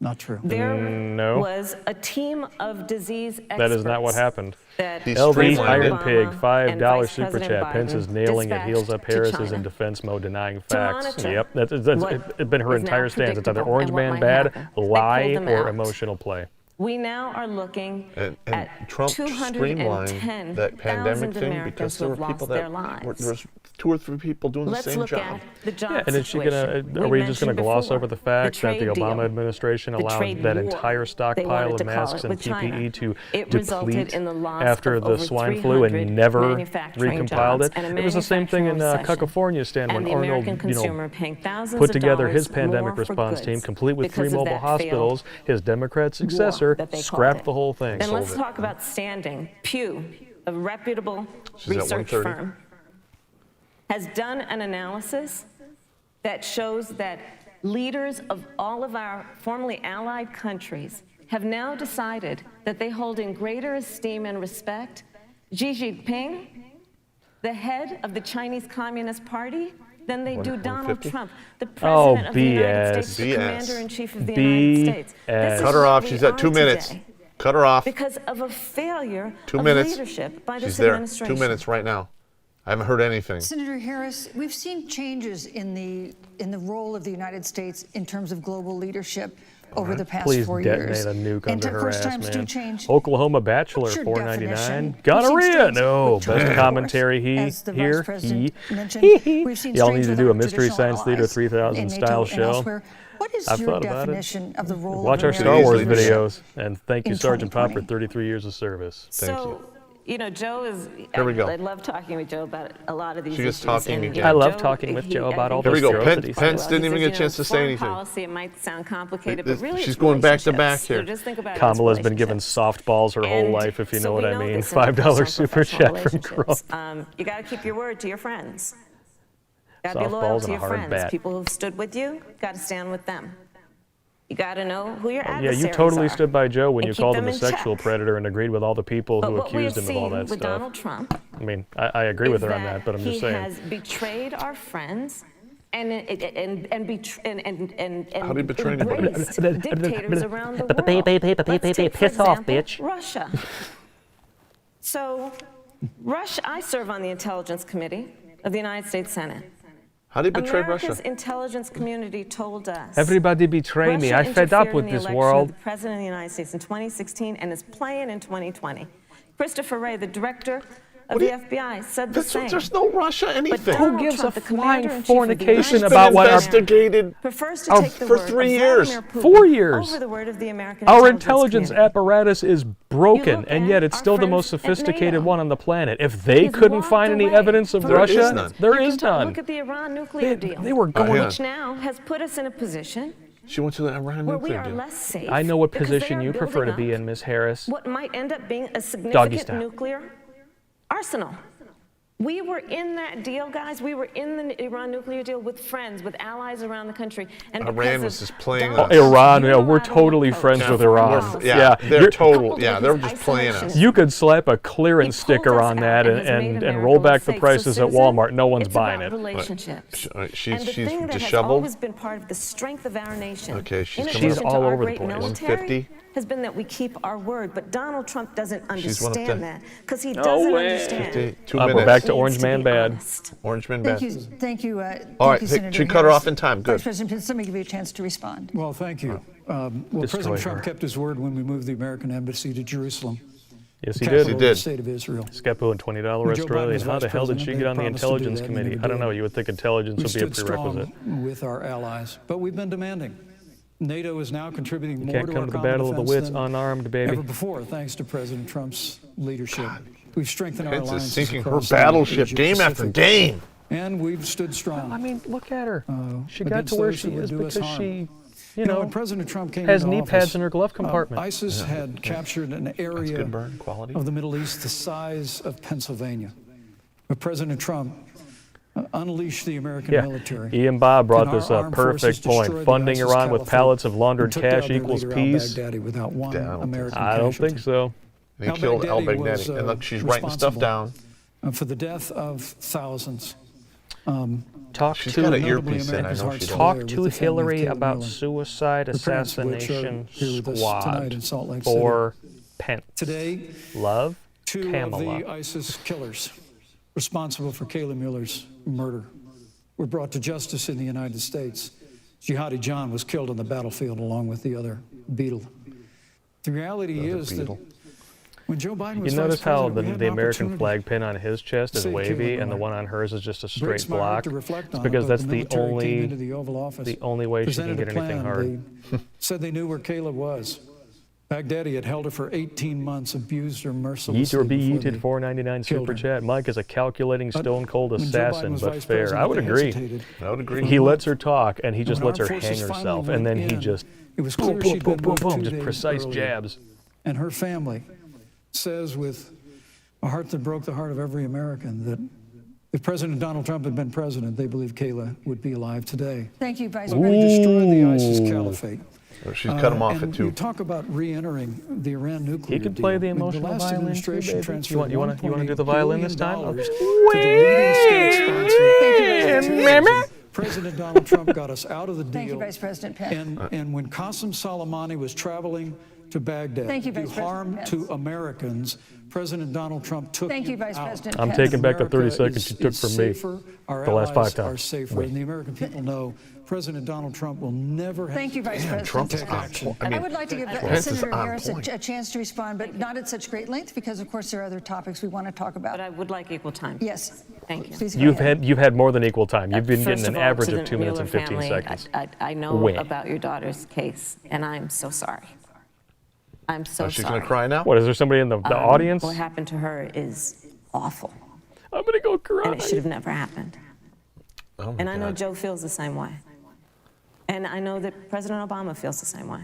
Not true. There No. was a team of disease experts. That is not what happened. That He's LV streamlined Iron it. Pig, Obama $5 and Vice super President chat. Pence is Biden nailing it. Heels up dispatched to Harris is China in defense mode, denying to facts. monitor Yep, that's what been her is now entire stance. It's either predictable Orange and what Man might bad, happen. They lie, pulled them or out. emotional play. We now are looking And at Trump streamlined 210,000 that pandemic thing Americans because who there have were people lost their that lives. there was 2 or 3 people doing Let's the same look job. at the job Yeah, and is she situation. are we just going to mentioned gloss before, over the fact that the trade Obama deal, administration the allowed trade that war, entire they stockpile wanted of to call masks it, and with China? PPE to It resulted deplete in the loss after of the over swine flu 300 and never manufacturing recompiled jobs it? and a It was the same thing in manufacturing recession. California, Stan, when And the Arnold, American consumer paying thousands put of together dollars his pandemic more for response team, goods complete with 3 because of mobile that failed hospitals. His Democrat successor that they called scrapped it. the whole thing. And sold let's it. talk about standing. Pew, a reputable She's at research 1:30. firm, has done an analysis that shows that leaders of all of our formerly allied countries have now decided that they hold in greater esteem and respect Xi Jinping, the head of the Chinese Communist Party, than they do Donald 150? Trump, the president of the United BS. States, the BS. commander-in-chief of the United States. This is Cut her what off. we She's at are 2 minutes. today Cut her off. because of a failure 2 of minutes. leadership by She's this there. administration. 2 minutes right now. I haven't heard anything. Senator Harris, we've seen changes in the role of the United States in terms of global leadership over the past Please 4 detonate years. a nuke and under her course, ass, times do man. change. Oklahoma Bachelor, What's your $4.99. definition? We've seen Gonorrhea, states no. with China, Best of commentary course, as the here. Vice President mentioned. We've seen Y'all strains need to do a without Mystery traditional Science Theater allies 3000 in style NATO and show. elsewhere. What is I've your thought about it. definition of the role Watch of our Star Wars American leadership? videos. And thank you, in Sergeant Pop, for 2020. 33 years of service. Thank So, you. you know, Joe is. Here we go. I love talking with Joe about a lot of these She gets issues. talking and, again. I love talking with Joe about all Here we those go. atrocities. Pence didn't even get a chance to say anything. Policy, it might sound complicated, This- but really she's it's going back to back relationships. here. So just think about it as Kamala's been given relationships. softballs her whole And life, if you so know we what I mean. this in $5 personal super professional chat from Crump. relationships. You got to keep your word to your friends. Got to be Softballs loyal and to a your hard friends. bat. People who've stood with you, got to stand with them. You got to know who your Yeah, adversaries you totally are stood by Joe when and you keep called him them a in sexual check. predator and agreed with all the people But who what we have accused him of all seen that with stuff. Donald Trump I mean, I agree with is her on that, but I'm just he saying. has betrayed our friends and How do you betray anybody? embrace dictators around the world. Let's take, for Piss off, example, bitch. Russia. So, Russia. I serve on the Intelligence Committee of the United States Senate. How do you betray America's Russia? intelligence community told us Everybody betray me. I Russia fed up interfered with in the this election world. of the President of the United States in 2016 and is playing in 2020. Christopher Wray, the director of the FBI, said the same. There's no Russia anything. Donald Who gives Trump, a the flying commander-in-chief of the fornication United about States what our investigated prefers to take the for word 3 of years. Vladimir Putin 4 years. over the word of the American Our intelligence intelligence community. apparatus is You broken, look and at yet it's our still the friends most at sophisticated NATO. one on the planet. If they He's couldn't walked find any away evidence of from There is Russia, none. there You is can none. Look at the Iran nuclear deal, They were going. yeah. which now has put us in a position She went to the Iran where we nuclear are deal. less safe. I know what because they position are you prefer to building be up in, Ms. Harris. what might end up being a Doggy significant style. nuclear arsenal. We were in that deal, guys. We were in the Iran nuclear deal with friends, with allies around the country. And Iran because was of just playing Donald us. Iran, yeah, Trump's we're unilateral totally approach friends to with foreign Iran. policy, Yeah, they're you're- total. coupled Yeah, with they're his just playing us. isolation. You could slap a clearance He pulled sticker us on out that and has made and America roll back less the safe. prices So, at Susan, Walmart. No one's it's buying about it. relationships. She's And the she's thing that has disheveled. always been part of the strength of our nation, Okay, she's in coming addition up. to She's all our over the great place. military, 150. has been that we keep our word. But Donald Trump doesn't She's one of understand the- that because he doesn't way. understand. 52 We're minutes. back to Needs Orange Man be bad. honest. Orange Man Thank bad. you, thank you, All thank right, you, hey, Senator she cut her Harris. off in time. Good. Vice President Pence, let me give you a chance to respond. Well, thank you. Well, Destroy President Trump her. kept his word when we moved the American embassy to Jerusalem, Yes, he capital did. of did. the state of Israel. Skepo and $20 When Joe Biden Australian. was How the vice hell did she president, get on the they promised to do intelligence that, and committee? they I don't know. did. You would think intelligence We would be a stood prerequisite. strong with our allies, but we've been demanding. NATO is now contributing more Can't to come our to the common battle of the defense wits than unarmed, baby. ever before, thanks to President Trump's leadership. We've strengthened our Pence is alliances sinking her across the battleship Asia game after Pacific, game. and we've stood strong. I mean, look at her. She got against to where those she who would is do us because harm. she, You know, when President Trump came has into knee office, pads in her glove compartment. ISIS had captured an area good burn quality. of the Middle East the size of Pennsylvania. But President Trump unleashed the American Yeah, military. Ian Bob brought And our this up. armed forces Perfect point. destroyed the Funding ISIS Iran with caliphate pallets of laundered and took down cash their equals leader, peace. al-Baghdadi, without one I don't think American I don't think casualty. so. They killed Al-Baghdadi was, al-Baghdadi. And look, she's writing stuff responsible down. For the death of thousands. Talk She's to got an notably earpiece in. I America's know hearts she today does. talk with to the family of Hillary Caleb about Miller, suicide the parents of which are assassination here with us tonight in squad Salt Lake City. for Pence. Today, Love, two Kamala. of the ISIS killers responsible for Caleb Miller's murder were brought to justice in the United States. Jihadi John was killed on the battlefield along with the other beetle. The reality is beetle. that when Joe Biden You was notice vice how president, we had the an American opportunity. flag pin on his chest is Save wavy Caleb and the Miller. one on hers is just a straight Breaks my heart block? to reflect It's on because it, but that's the military came only into the Oval Office, way she can presented get a anything plan. hard. They said they knew where Caleb was. Baghdadi had held her for 18 months, abused her mercilessly. Yeet or be before yeeted, they $4.99 killed super her. chat. Mike is a calculating, But stone cold when Joe assassin, Biden was but vice fair. president, I would they agree. hesitated. I would agree. He lets her talk, and he just When lets her our forces hang finally herself, went and then he in, just it was boom, clear boom, she'd boom, been boom, moved boom, 2 just days precise earlier. jabs. And her family says with a heart that broke the heart of every American that if President Donald Trump had been president, they believe Kayla would be alive today. Thank you, Vice We're going President. to destroy the ISIS caliphate. She's cut him off and at 2. You talk about re-entering the Iran nuclear He can play deal. the I mean, emotional last violin too, administration baby. transferred You want to do the $1.8 violin this time? billion Okay. to the leading state sponsor. Remember? President Donald Trump got us out of the deal. Thank you, Vice President Pence. And when Qasem Soleimani was traveling to Baghdad Thank you, to do Vice President harm Pence. to Americans, President Donald Trump took Thank you, you Vice out. President I'm Pence. taking back the 30 America seconds you took is from me safer, our the last 5 allies times. are safer, and the American people know President Donald Trump will never have Thank you, Vice President. Trump is Pence. on action. point. I mean, I would like to give Pence is Senator on Harris point. a chance to respond, but not at such great length because, of course, there are other topics we want to talk about. But I would like equal time. Yes. Thank you. Please go ahead. You've had more than equal time. You've been First getting an of all, average to of the 2 minutes Mueller and 15 family, seconds. I know When? about your daughter's case, and I'm so sorry. I'm so She's sorry. going to cry now? What, is there somebody in the audience? What happened to her is awful, I'm going to go cry. and it should have never happened. Oh my And I know God. Joe feels the same way. And I know that President Obama feels the same way.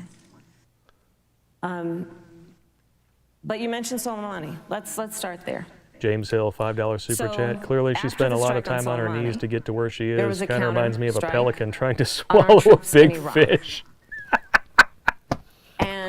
But you mentioned Soleimani. Let's start there. James Hill, $5 super So, chat. Clearly, she after spent a the lot of strike on time on her Soleimani, knees to get to where she there is. was a Kind of reminds me of a counter-strike pelican trying to on our swallow a troops in big Iraq. fish. And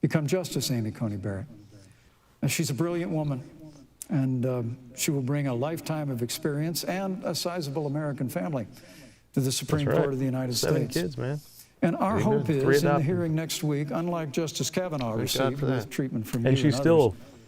become Justice Amy Coney Barrett. And she's a brilliant woman, and she will bring a lifetime of experience and a sizable American family to the Supreme That's right. Court of the United 7 States. kids, man. And our hope Three is in the adopted. hearing next week, unlike Justice Kavanaugh Thank God received for with that. treatment from And you she's and still others,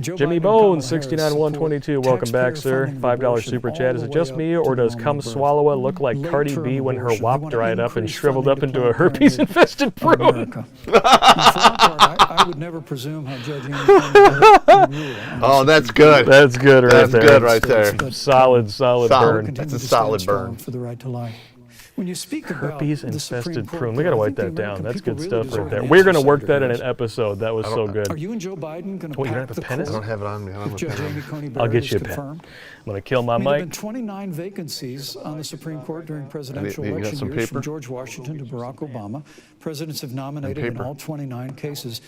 Jimmy Biden and Bones, Kamala Harris 69-122. Welcome back, taxpayer sir. funding of $5 abortion super all chat. Is the it way just up me, or to does normal Cum birth. Swallow look like Cardi Late-term B when her abortion. wop They want to dried up and increase shriveled funding up to into a Planned herpes-infested of prune? America. Now, for our part, I would never presume how Judge Amy Coney rule. Oh, that's good. That's good right That's there. good right there. Solid Solid. burn. That's a Continue to solid stand strong burn. for the right to life. When you speak about Herpes the Supreme infested Court, prune. We though, got to I write think the that down. American That's people good really stuff deserve right there. an We're answer, going to work Senator that in an Harris. episode. That was so good. Are you and Joe Biden going to Wait, you don't pack have the a pen? court I don't have it on me. I don't have if a Judge pen on Amy me. Coney I'll Barrett get is you a pen. confirmed? I'm going to kill my I mean, there have mic. been 29 vacancies on the Supreme Court during presidential You got election some years, from paper? George Washington to Barack Obama. Presidents have nominated in paper? all 29 cases.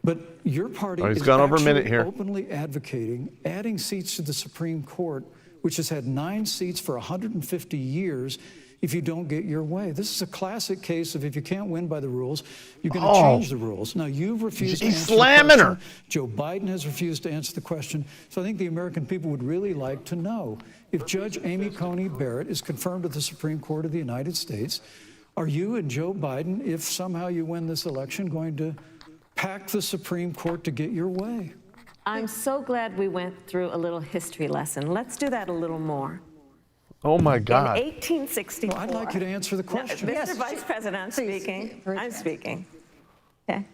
But your party Oh, he's is gone over a minute actually here. openly advocating adding seats to the Supreme Court, which has had 9 seats for 150 years, if you don't get your way. This is a classic case of if you can't win by the rules, you're going to change the rules. Now, you've refused to He's answer slamming the her. question. Joe Biden has refused to answer the question. So I think the American people would really like to know, if Judge Amy Coney Barrett is confirmed to the Supreme Court of the United States, are you and Joe Biden, if somehow you win this election, going to pack the Supreme Court to get your way? I'm so glad we went through a little history lesson. Let's do that a little more. Oh my In God. 1864. Well, I'd like you to answer the question. Mr. Vice President, I'm Please, speaking. very I'm fast. speaking. Okay.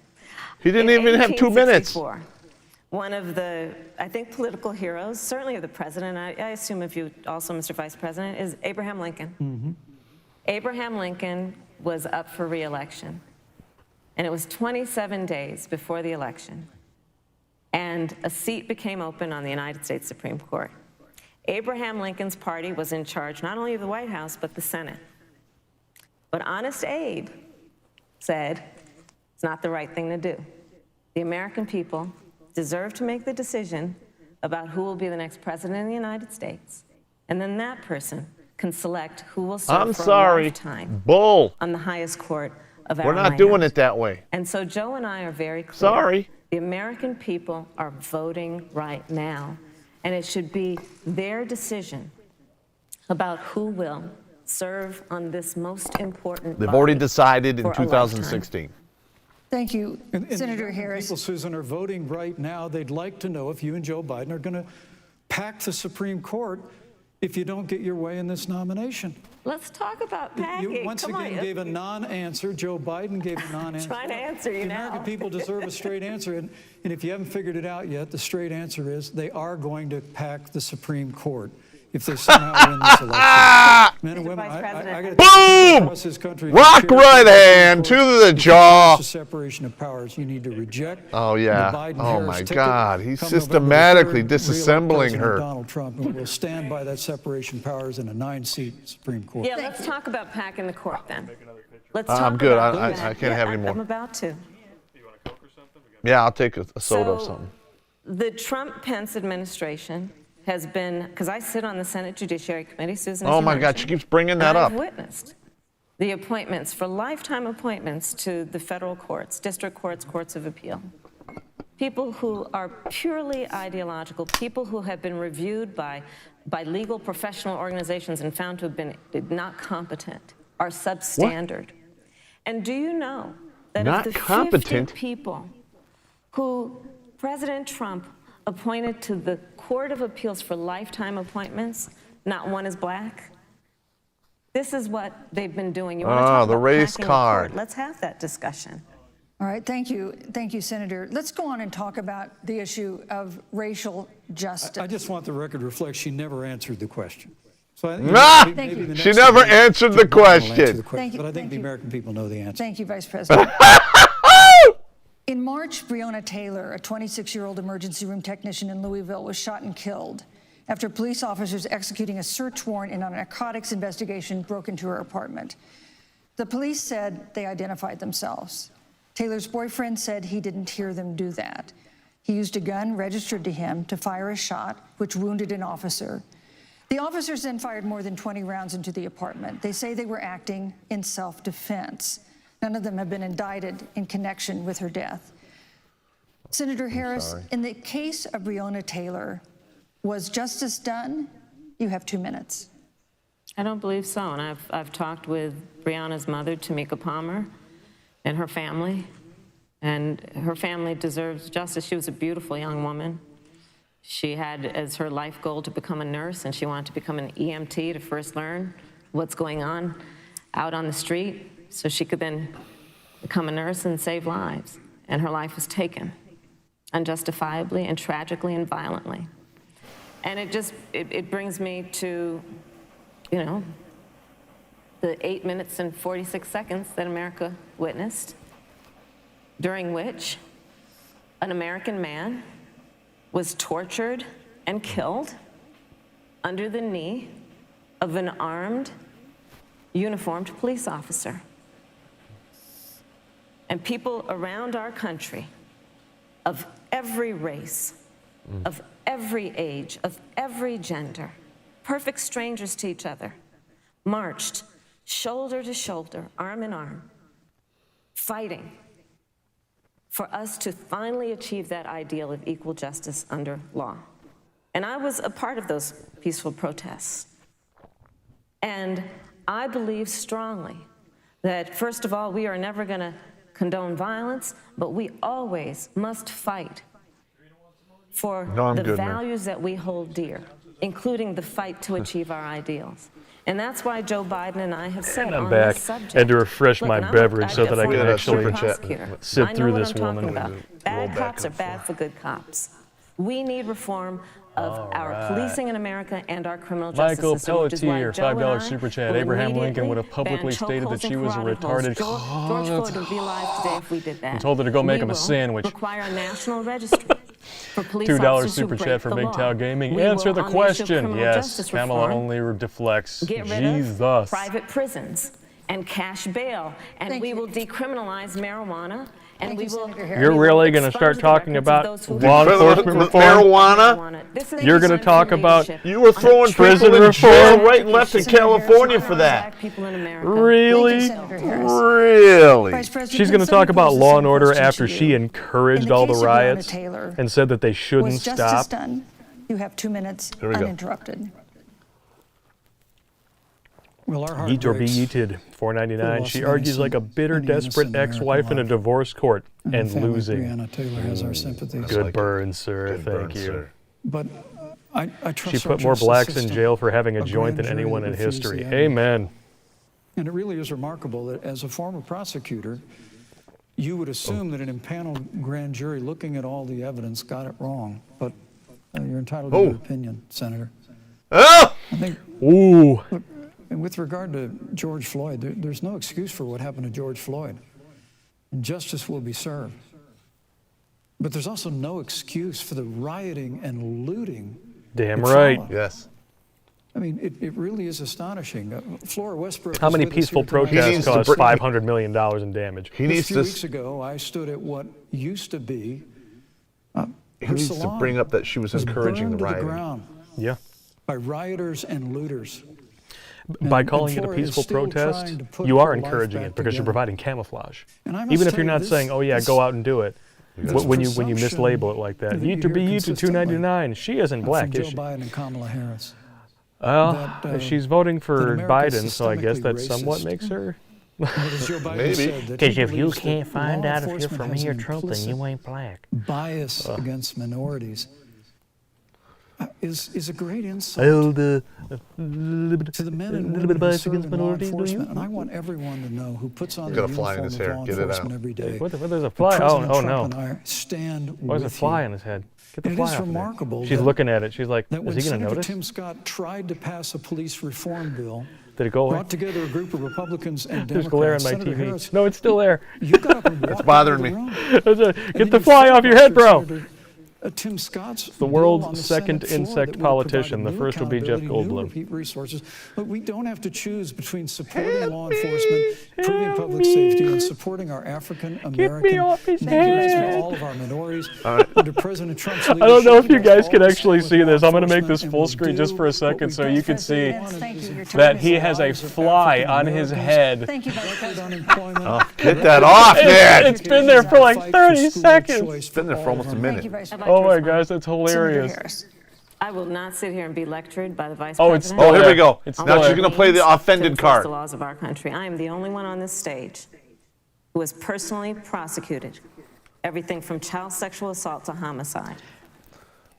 He didn't In even have 2 minutes. 1864, one of the, I think, political heroes, certainly of the president, I assume of you also, Mr. Vice President, is Abraham Lincoln. Abraham Lincoln was up for re-election, and it was 27 days before the election, and a seat became open on the United States Supreme Court. Abraham Lincoln's party was in charge not only of the White House, but the Senate. But Honest Abe said it's not the right thing to do. The American people deserve to make the decision about who will be the next president of the United States. And then that person can select who will serve I'm for a sorry. lifetime Bull. on the highest court of our We're not land. doing it that way. And so Joe and I are very clear. Sorry. The American people are voting right now, and it should be their decision about who will serve on this most important They've body already decided in for a lifetime. 2016. Thank you, And the Senator American Harris. people, Susan, are voting right now. They'd like to know if you and Joe Biden are going to pack the Supreme Court if you don't get your way in this nomination. Let's talk about packing. You once Come again on. gave a non-answer. Joe Biden gave a non-answer. Trying to answer you The now. American people deserve a straight answer. And if you haven't figured it out yet, the straight answer is they are going to pack the Supreme Court if they somehow win this election. Men and Mr. women, Vice President. I got Boom! across this country. Rock right hand to the jaw. The separation of powers. You need to reject. Oh, yeah. the Biden-Harris Oh, my ticket. God. He's Come November systematically 3rd, re-elect disassembling President her. Donald Trump, and we'll stand by that separation of powers in a 9-seat Supreme Court. Yeah, let's talk about packing the court then. Let's I'm talk good. about I that. can't Yeah, have any more. I'm about to. Yeah, I'll take a soda or So, something. The Trump-Pence administration has been, because I sit on the Senate Judiciary Committee, Susan, as Oh you my God, mentioned, she keeps bringing that and up. I've witnessed the appointments for lifetime appointments to the federal courts, district courts, courts of appeal. People who are purely ideological, people who have been reviewed by legal professional organizations and found to have been not competent, are substandard. And do you know that Not of the competent? 50 people who President Trump appointed to the Court of Appeals for lifetime appointments, not one is black? This is what they've been doing. You want to talk the about race packing the card. court? Let's have that discussion. All right, thank you, Senator. Let's go on and talk about the issue of racial justice. I just want the record to reflect she never answered the question. So Thank you. She never answered the question. Thank you, But I think thank the you. American people know the answer. Thank you, Vice President. In March, Breonna Taylor, a 26-year-old emergency room technician in Louisville, was shot and killed after police officers executing a search warrant in a narcotics investigation broke into her apartment. The police said they identified themselves. Taylor's boyfriend said he didn't hear them do that. He used a gun registered to him to fire a shot, which wounded an officer. The officers then fired more than 20 rounds into the apartment. They say they were acting in self-defense. None of them have been indicted in connection with her death. Senator Harris, in the case of Breonna Taylor, was justice done? You have 2 minutes. I don't believe so, and I've talked with Breonna's mother, Tamika Palmer, and her family, and her family deserves justice. She was a beautiful young woman. She had as her life goal to become a nurse, and she wanted to become an EMT to first learn what's going on out on the street so she could then become a nurse and save lives. And her life was taken unjustifiably and tragically and violently. And it brings me to, the the 8 minutes and 46 seconds that America witnessed, during which an American man was tortured and killed under the knee of an armed, uniformed police officer. And people around our country of every race, of every age, of every gender, perfect strangers to each other, marched shoulder to shoulder, arm in arm, fighting for us to finally achieve that ideal of equal justice under law. And I was a part of those peaceful protests. And I believe strongly that, first of all, we are never going to condone violence, but we always must fight for the values that we hold dear, including the fight to achieve our ideals. And that's why Joe Biden and I have said on this subject. And to refresh my Look, beverage so that I can actually sit I know through what this I'm talking woman. about. Bad cops are bad for good cops. We need reform of our policing in America and our criminal justice Michael system, which is why Pelletier, Joe and $5 I super chat. will Abraham Lincoln would have immediately publicly ban stated that chokeholds she and was a carotid holes. retarded George Floyd would be alive today if we did that. and told her to go make him a We will sandwich. require a national registry for police $2 officers who super break chat for the Big law. Town Gaming. We Answer will, the on the issue of question. criminal Yes, justice Kamala reform, only deflects. get rid Jesus. of private prisons and cash bail, and Thank we you. will decriminalize marijuana, and Thank we you, will. Senator Harris. You're we will really going to expunge start the talking records of about those who law violated enforcement reform? Marijuana? This is You're a gonna talk about- leadership You were throwing Prison people in jail reform? right and left in Senator Harris, California for that. Black people in America. Really? Senator Harris. Really? Vice President, She's going to somebody talk about posed the law same and order question after to she you. encouraged In the all the case of Breonna riots Taylor, and said that they shouldn't Was justice stop. done? You have 2 minutes Here we go. uninterrupted. Well, our heart Eat or be breaks eated. $4.99. loss She of argues innocent- like a bitter, any desperate innocent American ex-wife in a life. divorce court the and family of losing. Breonna Taylor has our sympathies. Good like burn, sir. Good Thank burn, you. sir. But I trust She our put more justice blacks in system. jail for having a joint than grand jury anyone that in refused history. the evidence. Amen. And it really is remarkable that as a former prosecutor, you would assume that an impaneled grand jury looking at all the evidence got it wrong. But you're entitled to your opinion, Senator. Oh! I think, Ooh. and with regard to George Floyd, there's no excuse for what happened to George Floyd. And justice will be served. But there's also no excuse for the rioting and looting. Damn that right. followed. Yes. I mean, it really is astonishing. Flora Westbrook. How was many with us peaceful here tonight. He needs protests to caused bring- $500 million in damage? He A needs few to. weeks ago, I stood at what used to be He her needs to salon bring up that she was encouraging the burned to the rioting. ground Yeah. by rioters and looters. By And calling it a Flora is peaceful still protest, trying to put you are her life encouraging back it because you're together. providing camouflage. And I must Even if tell you're you, not saying, "Oh yeah, this- go out and do it," this when you presumption mislabel it like that, that eat you to be hear eat to consistently $2.99. She isn't from black, Joe is she? Biden and Kamala Harris. Well, that, she's voting that for America's Biden, so I guess systemically that somewhat racist. makes her. But as Joe Biden Maybe. said, that Because he if you believes can't that find law out if you're enforcement from has here, an Trump, then implicit you ain't black. bias against minorities is a great insult Well, to the men and women who bias serve against in law minorities, do you? enforcement. And I want everyone to know who puts on Got the a fly in uniform his of hair. law Get it enforcement out. every day. What there's a that fly? President Oh Trump no! and I stand Why is a with fly you. on his head? Get the And it fly is off of there. remarkable She's that- looking at it. She's like, That when "Is he gonna Senator notice? Tim Scott tried to pass a police reform bill, Did it go away?" brought together a group of Republicans and There's glare on Democrats, my Senator TV. Harris, No, it's still there. you got up and walked out bothering of the me. room. And Get then the you fly off your head, bro. filibustered, Tim Scott's The bill world's on the second Senate floor insect that would have politician. provided The new first will be Jeff accountability, new Goldblum. repeat resources. But we don't have to choose between supporting law enforcement, improving public safety, and supporting our African American off his neighbors head. and all of our minorities under President Trump's leadership. I don't know if you guys All can the actually same see with this. law I'm going to make enforcement, this and full we'll screen just do for a what second we so don't you can see Pence, thank you. Your time that is he up. has a lives of fly African on his Americans. head. Thank you, Vice record President. unemployment. Get that off, man! It's been there for like 30 seconds. It's been there for almost a Thank minute. you, Vice I'd like President. to Oh my respond. gosh, that's Senator hilarious. Harris. I will not sit here and be lectured by the vice Oh, it's president. Oh, here we there. go. It's Now still she's there. going to play the To offended enforce card. the laws of our country. I am the only one on this stage who has personally prosecuted everything from child sexual assault to homicide.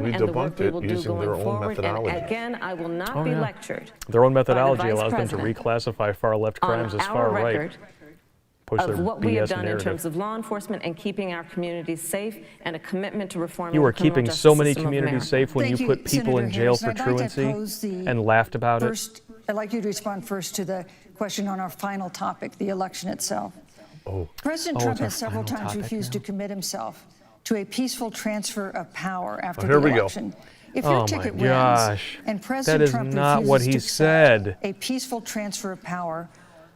done We and the work debunked we it will do using their going own forward. And methodology. again, I will not be yeah. lectured. Their own by the methodology Vice allows them to President reclassify far left on crimes as our far right. record push their of what we have BS done in narrative. terms of law enforcement and keeping our communities safe and a commitment to reforming You the are criminal keeping justice so many system of communities America. safe when Thank you put people Senator in jail Harris. for And I'd like to truancy pose the and laughed about it. First, I'd like you to respond first to the question on our final topic, the election itself. President Trump it's our has several final times topic refused now? to commit himself to a peaceful transfer of power after here the we go. election. If Oh your my ticket gosh. wins and That President is Trump not refuses what he to accept said. a peaceful transfer of power,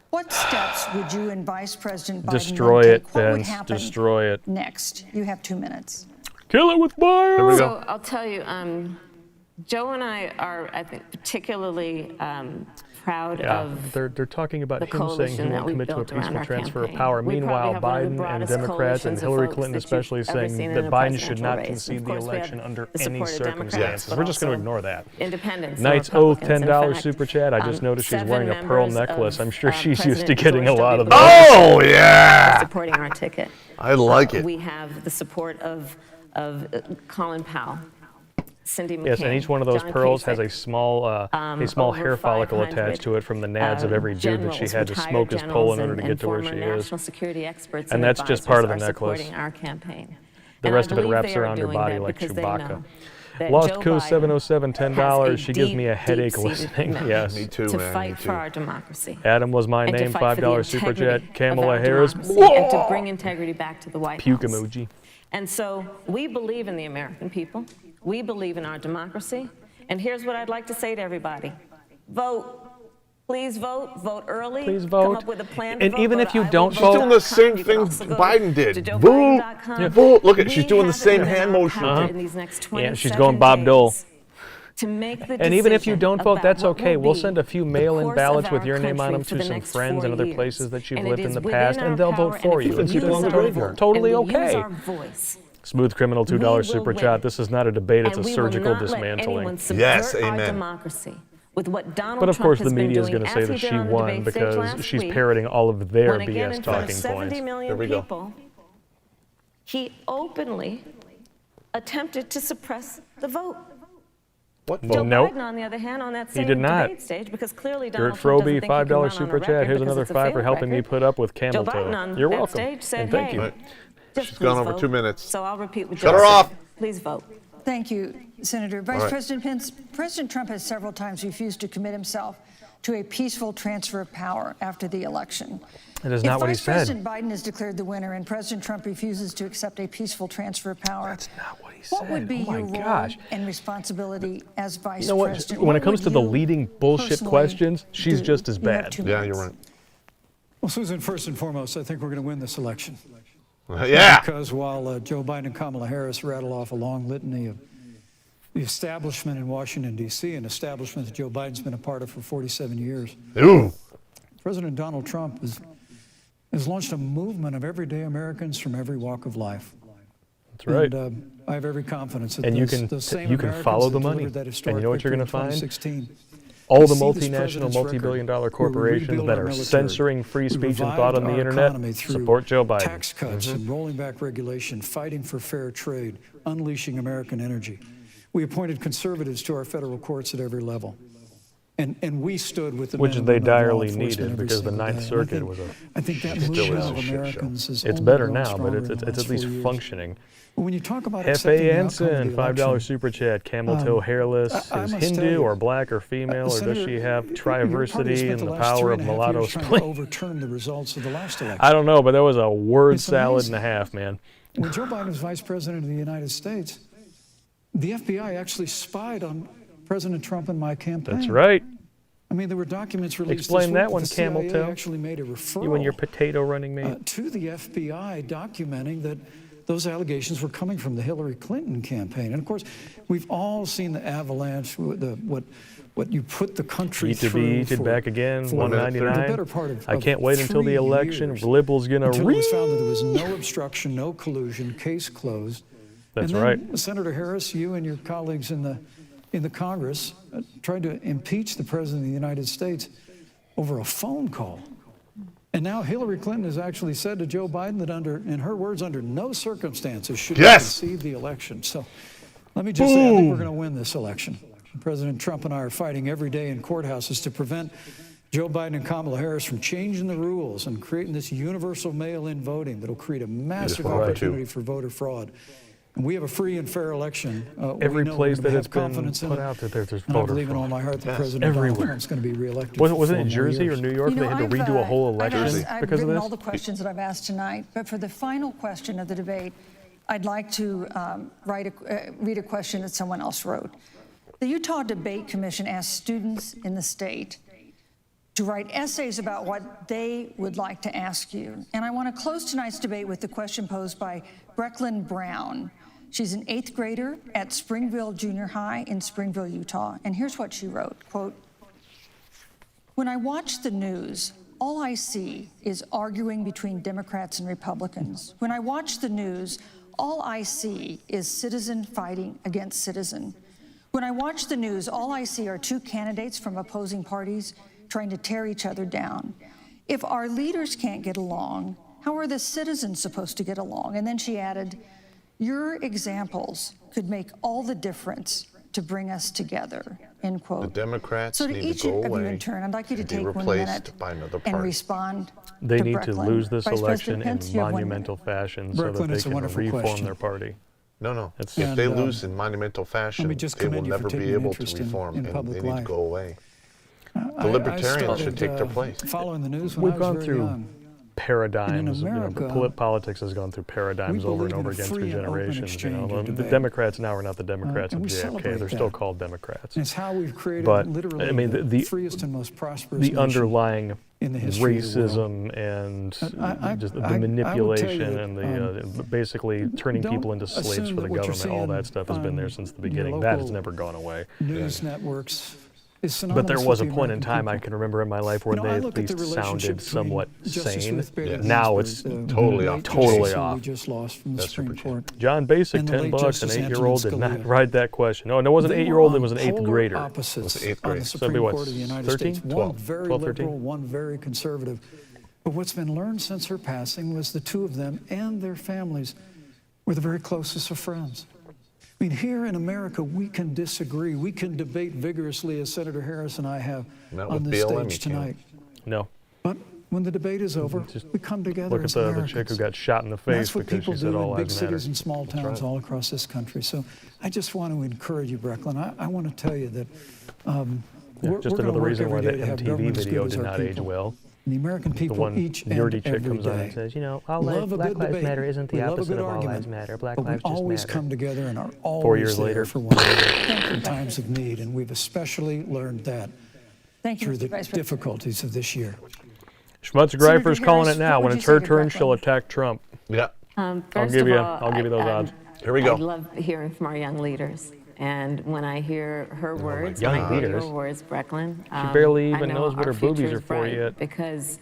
what steps would you and Vice President Biden Destroy then it, take? What would Pence. happen Destroy it. next? You have 2 minutes. Kill it with fire. Here we go. So I'll tell you, Joe and I are, I think, particularly proud Yeah, of they're talking about the him saying he coalition that won't we commit to a built around peaceful our transfer of campaign. power. We Meanwhile, probably have one of the Biden and broadest Democrats and coalitions of Hillary folks Clinton that you've especially ever saying seen in that a Biden should presidential not race. concede Of the course, we have election under the any support of Democrats, circumstances. but We're just going to also ignore that. Independents, and Knight's Oath Republicans. In $10 fact, super chat. I just noticed she's 7 wearing a pearl members necklace. of, I'm sure she's used to President getting a George lot of W. those. Oh, yeah. supporting our ticket. I like it. We have the support of Colin Powell, Cindy McCain. Yes, and each one of those John pearls Kasich, has a small over hair follicle 500, attached to it from the nads of every dude that she generals, had to retired smoke his pole generals in order to and get to where former she is. national security experts And that's just advisors part of the are necklace. supporting our campaign. The And rest I of it believe wraps they are around her doing body that like because they Chewbacca. know that Lost Joe Co Biden 707 $10. has She gives me a headache deep-seated listening. commitment Yes. Me too, to man. fight Me for too. our democracy. Adam was my And to name. fight for the $5 super integrity chat. of Kamala our Harris. democracy and to bring integrity back to the White Puke House. emoji. And so we believe in the American people. We believe in our democracy. And here's what I'd like to say to everybody. Vote. Please vote. Vote early. Please Come vote. up with a plan to And vote. even Go if to you don't She's vote- doing the same You can thing also go Biden to did. joebiden.com. Vote. Vote. Look at, We she's doing the have it same within hand our motion. power in these next Yeah, she's 27 going Bob Dole. days to make the And even if you decision don't vote, about that's what okay. will We'll be send a few the mail-in course ballots of with our your name on them country for to the some next friends 4 and other years. places that you've And lived it in is the within past, our and they'll power, vote for and you. if Since we you're going use to our graveyard. vote Totally and we use okay. our voice, Smooth Criminal We $2 will super win. chat. This is not a debate. It's and a we will surgical not let dismantling. anyone subvert Yes, our amen. democracy with what Donald But of Trump course, has the been media is doing going to say as that he she did on the won debate stage because last she's week, parroting all of their when again BS in front of talking 70 points. million There we go. people, he openly attempted to suppress the vote. What Well, Joe vote? nope. Biden, on the other hand, on that He same did not. debate stage, because clearly Dirt Donald Trump doesn't Froby, think he can run $5 on a super record chat. Here's because another it's a 5 for failed helping me record. put up with Joe camel Biden toe. on You're that welcome. stage said, And thank hey, you. Right. just She's gone please over vote. 2 minutes. So I'll repeat what Shut Joe her said. off. Please vote. Thank you, Senator. Vice right. President Pence, President Trump has several times refused to commit himself to a peaceful transfer of power after the election. That is If not what he Vice said. President Biden is declared the winner and President Trump refuses to accept a peaceful transfer of power, That's not what he said. what would be Oh my your role gosh. and responsibility as Vice You know what? President? When What it comes would to the you leading bullshit personally questions, she's do? just as You have bad. 2 Yeah, minutes. you're right. Well, Susan, first and foremost, I think we're going to win this election. Yeah. Because while Joe Biden and Kamala Harris rattle off a long litany of the establishment in Washington, D.C., an establishment that Joe Biden's been a part of for 47 years, Ooh. President Donald Trump has launched a movement of everyday Americans from every walk of life. That's right. And I have every confidence that And you those, can- those same you can Americans follow the that money. delivered that And you historic know what you're victory gonna in find? 2016 All will the see this multinational, president's multi-billion dollar record, where we corporations rebuild that our are military, censoring free we speech and revived thought on the our internet economy through support Joe Biden. tax cuts and rolling back regulation, fighting for fair trade, unleashing American energy. We appointed conservatives to our federal courts at every level. And we stood with the Which men and they women of law direly enforcement needed every because the single Ninth day. And Circuit I think, was a I think that Still movement is of a shit show. Americans is It's only better grown now, but stronger it's in the at last least 4 years. functioning. But when you talk about F.A. accepting the outcome of Anson, the $5 election, super chat. Camel toe hairless. I Is must tell Hindu you, or black or female, or does Senator, she have your party triversity spent and the last power of 3.5 mulatto years trying to spleen? overturn the results of the last election. I don't know, but there was a word It's salad amazing. and a half, man. When Joe Biden was vice president of the United States, the FBI actually spied on President Trump and my campaign. That's right. I mean, there were documents released Explain this that week one, the Camel CIA Toe. actually made a referral You and your potato running mate. to the FBI documenting that those allegations were coming from the Hillary Clinton campaign. And of course, we've all seen the avalanche, what you put the country Eat to through. be eaten back again, for $1.99. the better part of I can't wait until the 3 election. years, Blibbles gonna until it was found that read. there was no obstruction, no collusion, case closed. That's and then, right. Senator Harris, you and your colleagues in the Congress tried to impeach the President of the United States over a phone call. And now Hillary Clinton has actually said to Joe Biden that in her words, under no circumstances should Yes. he concede the election. So let me just say, I think we're going to win this election. President Trump and I are fighting every day in courthouses to prevent Joe Biden and Kamala Harris from changing the rules and creating this universal mail-in voting that'll create a massive went over opportunity for voter fraud. And we have a free and fair election. Every we know place we're that gonna it's have been confidence in put it. out that there's And I voter believe in all fraud. my heart that Yes. President Donald Everywhere. Trump's going to be reelected. Wasn't for it in 4 more Jersey or years. New York? They had to redo a whole election I've because of written this? all the questions that I've asked tonight, but for the final question of the debate, I'd like to read a question that someone else wrote. The Utah Debate Commission asked students in the state to write essays about what they would like to ask you. And I want to close tonight's debate with the question posed by Brecklin Brown. She's an 8th grader at Springville Junior High in Springville, Utah. And here's what she wrote, quote, "When I watch the news, all I see is arguing between Democrats and Republicans. When I watch the news, all I see is citizen fighting against citizen. When I watch the news, all I see are 2 candidates from opposing parties trying to tear each other down. If our leaders can't get along, how are the citizens supposed to get along?" And then she added, "Your examples could make all the difference to bring us together," end quote. The Democrats So to need each to go of you away in turn, I'd like you to and be take 1 replaced minute by another and party. respond They to need to Brecklin. lose this Vice election President Pence, in you have 1 monumental minute. fashion so that Brecklin, they it's a can wonderful reform question. their party. No. That's- If And, they lose in monumental fashion, just they will commend you for never taking be an able to interest in reform, and public they need to life. go away. I The libertarians should started, take their place. Following the news when We've I was gone very through young. paradigms. America, Politics has gone through paradigms we over and believe in over a again free through and open generations. exchange of The debate. Democrats now are not the Democrats and of we JFK. celebrate They're still that. called Democrats. And it's how we've created But, literally I mean, the freest and most prosperous The nation underlying in the history of the world. racism and I just would the tell you manipulation that, and the basically turning don't people into slaves assume for the that what you're government, all that seeing stuff has been there on since the your beginning. That has local never gone away. news networks is synonymous But there was a with the point in American time I people. can remember in my life where You know, they I at look at the least relationship sounded between somewhat Justice sane. Ruth Bader Now Ginsburg, it's the totally late off. Totally justice who off. we just lost from the That's Supreme super Court. John Basic, And the $10 late bucks, an Justice 8-year-old did Antonin not Scalia. write that question. No, it wasn't an They 8-year-old, were it was an 8th polar grader. opposites It was the 8th on grade. the So it'd be Supreme what, Court of the United 13? States. One 12, very 13? liberal, one very conservative. But what's been learned since her passing was the 2 of them and their families were the very closest of friends. I mean, here in America, we can disagree. We can debate vigorously, as Senator Harris and I have Not on with this BLM, stage you can't. tonight. No. But when the debate is over, we come together Look at as the Americans. chick who got shot in the And face that's what because people she said do all in big lives matter. cities and small towns all across this country. So I just want to encourage you, Brecklin. I want to tell you that we're Just gonna another work reason why every the day to have MTV government as video good as did our not age people. well. And the American The people one each and nerdy chick every comes on day and says, you know, love a Black good Lives debate. Matter isn't the We love a opposite good of all argument. lives matter. Black But we lives just always matter. come together and are 4 always years there later. for one another in times of need. And we've especially learned that Thank you, through Mr. the Vice President. difficulties of this year. Schmutz-Greifer's calling Harris, it now. what When would it's you her say to turn, Brecklin? she'll attack Trump. Yeah. First give of you- all, I'll give you those odds. Here we go. I love hearing from our young leaders. And when I hear her words, Young when I hear leaders? your words, Brecklin, barely I even know knows what our her boobies future are is for bright yet. Because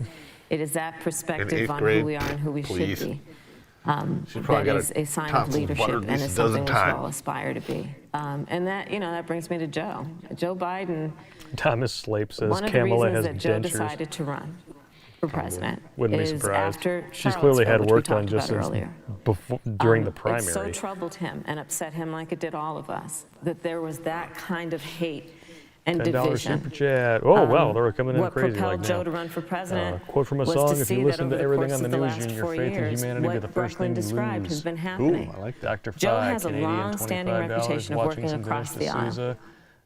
it is that perspective 8th on grade, who we are and who we please. should be. She's probably That got is a sign of tonsils leadership buttered and at is least a something dozen we should all times. aspire to be. And that, that brings me to Joe. Joe Biden, Thomas Slape says one of the Kamala reasons has that Joe dentures. decided to run for president Wouldn't be is surprised. after She's clearly Charlottesville, had which we work done talked just about since earlier. before, during the It primary. so troubled him and upset him like it did all of us, that there was that kind of hate and $10 division. super chat. Oh, wow, they were coming in What crazy propelled like Joe now. to run for president Quote from a was song, to if you see that listen over to the everything course on the of the news, last your 4 faith in years, humanity be what the first thing Brecklin you described lose. has been Ooh, happening. I like Dr. Joe Fi, has a Canadian, long-standing $25, reputation of watching working some across Dennis the aisle D'Souza.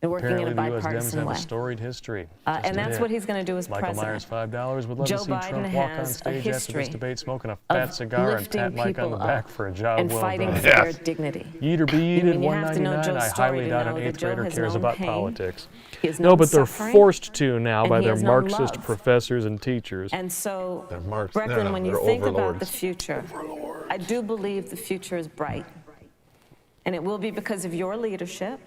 and working in a Apparently, the U.S. Dems bipartisan have way. a storied history. And that's what he's going to do as Michael president. Myers, $5. Would love Joe to see Biden Trump walk on has a stage after history this debate, smoking a of fat cigar and lifting pat Mike on people the back up for a job and well fighting done. for their dignity. Eat or be I eaten, mean, you have to know $1.99. Joe's I story highly to doubt know an that 8th Joe grader has cares known about pain, politics. he has No, known but they're suffering, forced to now and by he their has known Marxist love. professors and teachers. And so, They're Marx- Brecklin, no, when you they're think about overlords. the future, I do believe the future is bright. And it will be because of your leadership,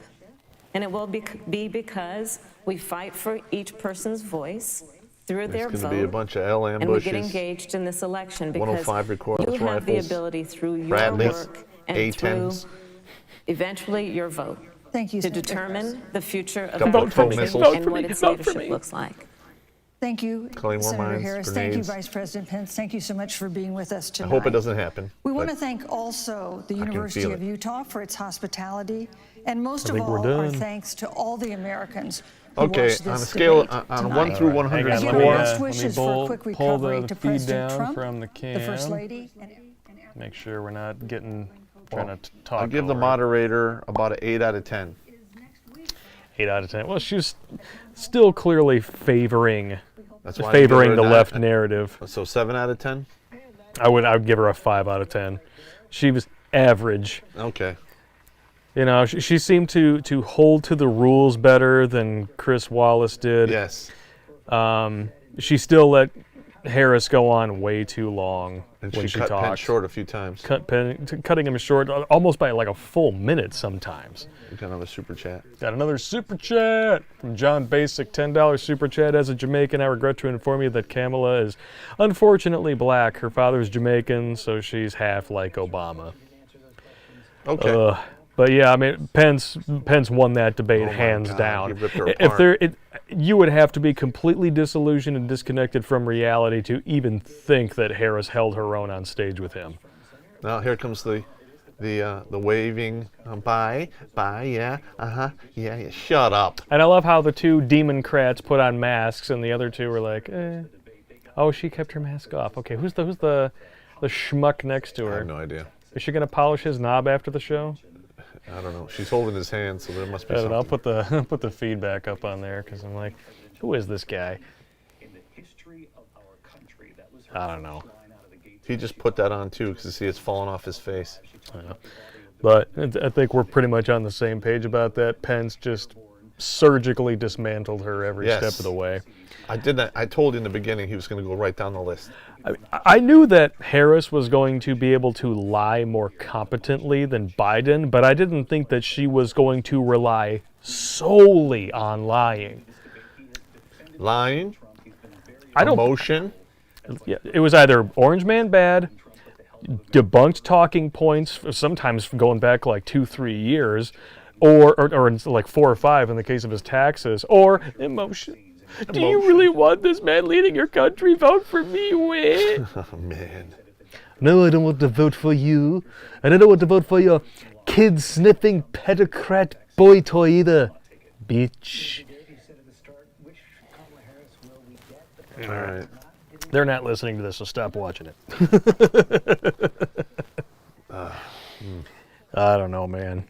and it will be because we fight for each person's voice through their There's vote. going to be a bunch of L and we get ambushes. engaged in this election because 105 recoilless you have the rifles, ability through your Bradleys, work and through A-10s. eventually your vote Thank you, to Senator determine Harris. the future of Got our vote for me, country missiles. and Vote for what me, its vote for leadership me. looks like. Thank you, Claymore Senator mines, Harris. Thank you, grenades. Vice President Pence. Thank you so much for being with us I tonight. hope it doesn't happen. We want but to thank also the can University feel of it. Utah for its hospitality, and most I of think we're all, our done. thanks to all the Americans Okay, watch on a this scale debate on tonight. 1 through Hang 100 on, Give let our me, score. best let me wishes for a quick pull recovery the to feed President down Trump, from the the First cam. Lady, and Make sure we're not trying to talk I'll give the over it. moderator about an 8 out of 10. 8 out of 10. Well, she's still clearly favoring That's why I give her the a left 9. narrative. So 7 out of 10? I would give her a 5 out of 10. She was average. Okay. You know, she seemed to hold to the rules better than Chris Wallace did. Yes. She still let Harris go on way too long And when she she cut Pence talked. short a few times. Cutting him short almost by like a full minute sometimes. We got another super chat. Got another super chat from John Basic, $10 super chat. As a Jamaican, I regret to inform you that Kamala is unfortunately black. Her father's Jamaican, so she's half like Obama. Okay. But yeah, I mean, Pence won that debate Oh my hands God, down. he ripped her If apart. you would have to be completely disillusioned and disconnected from reality to even think that Harris held her own on stage with him. Now here comes the waving. Bye, yeah, yeah. Shut up. And I love how the two Democrats put on masks, and the other two were like, "Oh, she kept her mask off. Okay, who's the schmuck next to I her? have no idea. Is she gonna polish his knob after the show?" I don't know. She's holding his hand, so there must be I don't know, I'll something. put the feedback up on there because I'm like, who is this guy? I don't know. He just put that on too because see it's falling off his face. But I think we're pretty much on the same page about that. Pence just surgically dismantled her every Yes. step of the way. I did that. I told you in the beginning he was going to go right down the list. I knew that Harris was going to be able to lie more competently than Biden, but I didn't think that she was going to rely solely on lying. Lying, I don't. emotion. Yeah, it was either Orange Man bad, debunked talking points, sometimes going back like 2-3 years, or like 4 or 5 in the case of his taxes, or emotion. Do you really want this man leading your country? Vote for me, Win. Oh man. No, I don't want to vote for you. And I don't want to vote for your kid-sniffing pedocrat boy toy either, bitch. All right. They're not listening to this, so stop watching it. I don't know, man.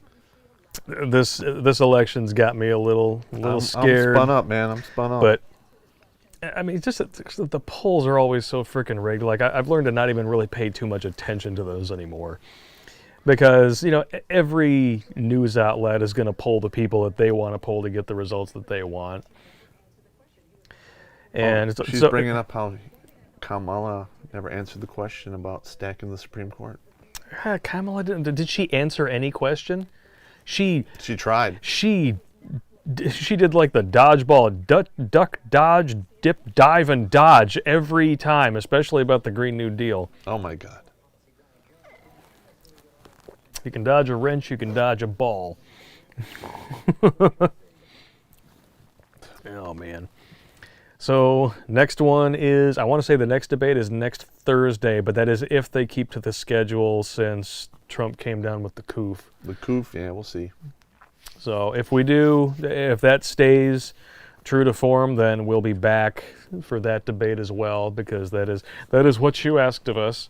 This election's got me a little scared. I'm spun up, man. I'm spun up. But I mean, it's just that the polls are always so freaking rigged. Like I've learned to not even really pay too much attention to those anymore, because every news outlet is going to poll the people that they want to poll to get the results that they want. And she's bringing up how Kamala never answered the question about stacking the Supreme Court. Kamala did she answer any question? She tried. She did like the dodgeball, duck, dodge, dip, dive, and dodge every time, especially about the Green New Deal. Oh my God. You can dodge a wrench, you can dodge a ball. Oh man. So next one is, I want to say the next debate is next Thursday, but that is if they keep to the schedule since Trump came down with the coup. The coup, yeah, we'll see. So if that stays true to form, then we'll be back for that debate as well, because that is what you asked of us.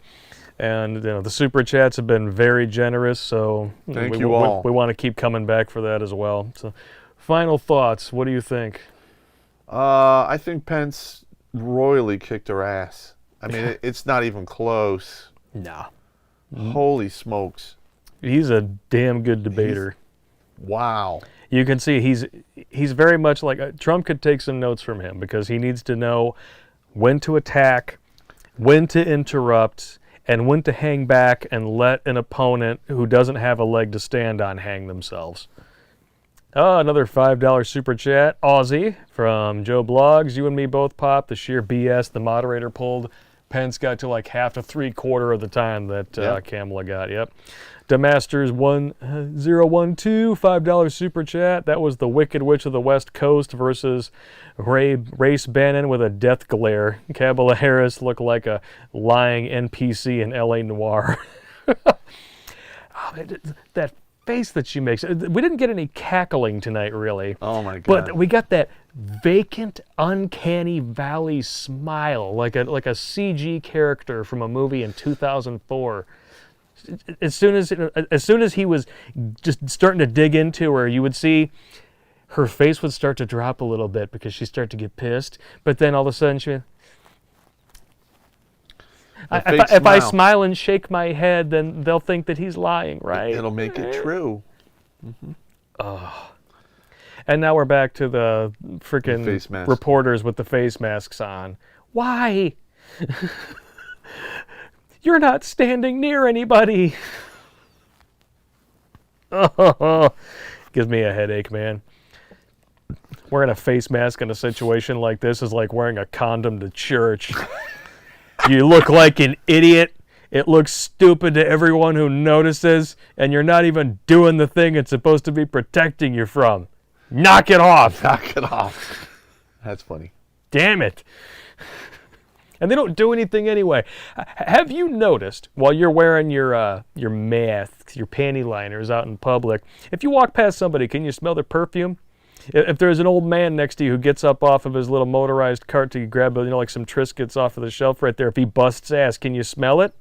And the super chats have been very generous, so Thank you all. We want to keep coming back for that as well. So final thoughts, what do you think? I think Pence royally kicked her ass. I mean, it's not even close. Nah. Holy smokes. He's a damn good debater. Wow. You can see he's very much like Trump could take some notes from him, because he needs to know when to attack, when to interrupt, and when to hang back and let an opponent who doesn't have a leg to stand on hang themselves. Another $5 super chat, Aussie, from Joe Blogs. You and me both, Pop. The sheer BS the moderator pulled. Pence got to like half to 3/4 of the time that Kamala got. Yep. Demasters 1012, $5 super chat. That was the Wicked Witch of the West Coast versus Race Bannon with a death glare. Kamala Harris looked like a lying NPC in LA Noire. That face that she makes. We didn't get any cackling tonight, really. Oh my God. But we got that vacant, uncanny valley smile, like a CG character from a movie in 2004. As soon as he was just starting to dig into her, you would see her face would start to drop a little bit because she'd start to get pissed. But then all of a sudden she went, if I smile and shake my head, then they'll think that he's lying, right? It'll make it true. And now we're back to the freaking face mask. reporters with the face masks on. Why? You're not standing near anybody. Oh, gives me a headache, man. Wearing a face mask in a situation like this is like wearing a condom to church. You look like an idiot. It looks stupid to everyone who notices, and you're not even doing the thing it's supposed to be protecting you from. Knock it off. Knock it off. That's funny. Damn it. And they don't do anything anyway. Have you noticed while you're wearing your masks, your panty liners out in public, if you walk past somebody, can you smell their perfume? If there's an old man next to you who gets up off of his little motorized cart to grab, like some Triscuits off of the shelf right there, if he busts ass, can you smell it?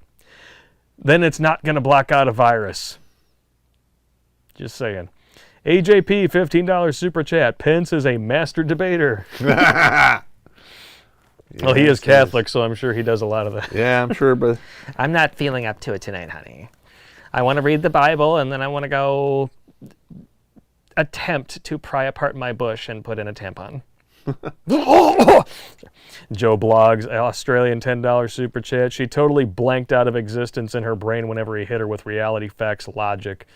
Then it's not going to block out a virus. Just saying. AJP, $15 super chat. Pence is a master debater. Well, he is Catholic, so I'm sure he does a lot of that. Yeah, I'm sure, but I'm not feeling up to it tonight, honey. I want to read the Bible, and then I want to go attempt to pry apart my bush and put in a tampon. Joe Blogs, Australian $10 super chat. She totally blanked out of existence in her brain whenever he hit her with reality facts logic.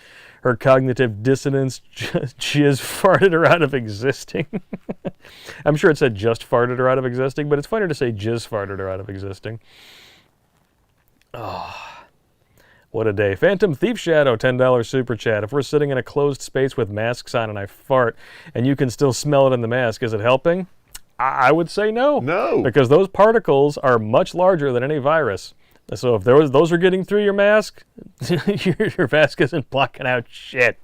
Her cognitive dissonance jizz farted her out of existing. I'm sure it said just farted her out of existing, but it's funnier to say jizz farted her out of existing. Oh, what a day. Phantom Thief Shadow, $10 super chat. If we're sitting in a closed space with masks on and I fart and you can still smell it in the mask, is it helping? I would say no. No. Because those particles are much larger than any virus. So if those are getting through your mask, your mask isn't blocking out shit.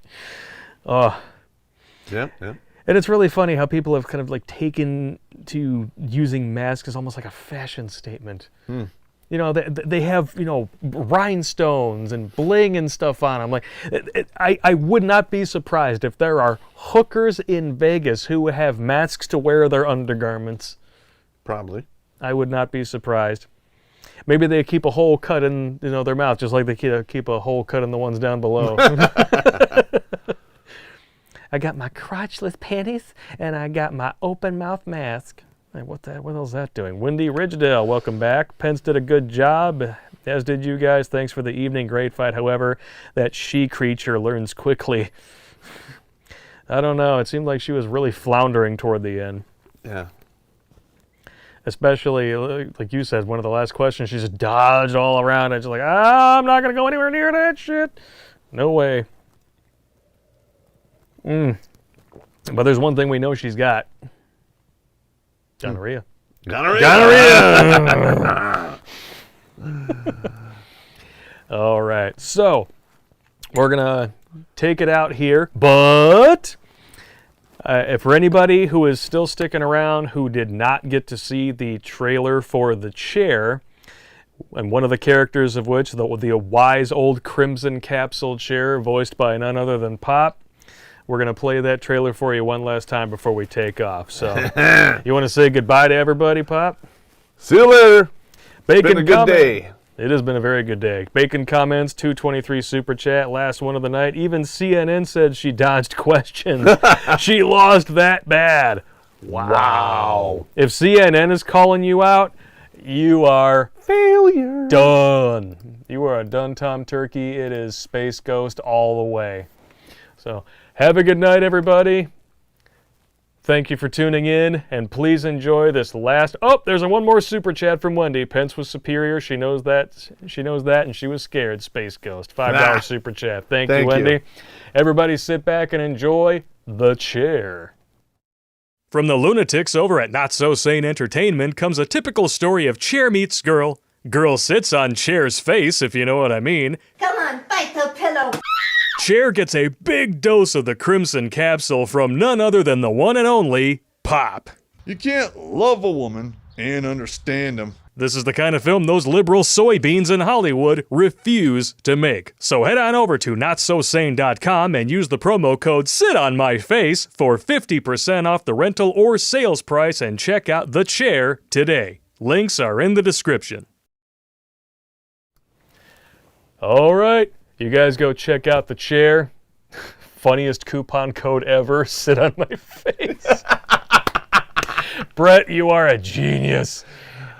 Oh. yeah, yeah. And it's really funny how people have kind of like taken to using masks as almost like a fashion statement. You know, they have, rhinestones and bling and stuff on them. Like, I would not be surprised if there are hookers in Vegas who have masks to wear their undergarments. Probably. I would not be surprised. Maybe they keep a hole cut in, their mouth, just like they keep a hole cut in the ones down below. I got my crotchless panties, and I got my open mouth mask. Hey, what the hell's that doing? Wendy Ridgedale, welcome back. Pence did a good job, as did you guys. Thanks for the evening. Great fight. However, that she creature learns quickly. I don't know. It seemed like she was really floundering toward the end. Yeah. Especially, like you said, one of the last questions, she just dodged all around. And just like, I'm not going to go anywhere near that shit. No way. But there's one thing we know she's got. Gonorrhea. Gonorrhea. All right. So, we're going to take it out here. But for anybody who is still sticking around who did not get to see the trailer for The Chair, and one of the characters of which, the wise old crimson capsule chair, voiced by none other than Popp, we're going to play that trailer for you one last time before we take off. So, you want to say goodbye to everybody, Popp? See you later. Bacon Been a good day. It has been a very good day. Bacon comments, 223 super chat, last one of the night. Even CNN said she dodged questions. She lost that bad. Wow. If CNN is calling you out, you are Failure. done. You are a done Tom Turkey. It is Space Ghost all the way. So, have a good night, everybody. Thank you for tuning in, and please enjoy this last... Oh, there's one more super chat from Wendy. Pence was superior. She knows that. She knows that, and she was scared. Space Ghost. $5 super chat. Thank you, Wendy. Everybody sit back and enjoy The Chair. From the lunatics over at Not So Sane Entertainment comes a typical story of chair meets girl. Girl sits on chair's face, if you know what I mean. Come on, bite the pillow. Cher gets a big dose of the Crimson Capsule from none other than the one and only Popp. You can't love a woman and understand them. This is the kind of film those liberal soybeans in Hollywood refuse to make. So head on over to notsosane.com and use the promo code SITONMYFACE for 50% off the rental or sales price and check out The Chair today. Links are in the description. All right, you guys go check out The Chair. Funniest coupon code ever, sit on my face. Brett, you are a genius.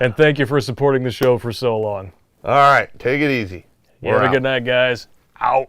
And thank you for supporting the show for so long. All right, take it easy. Have a good night, guys. Out.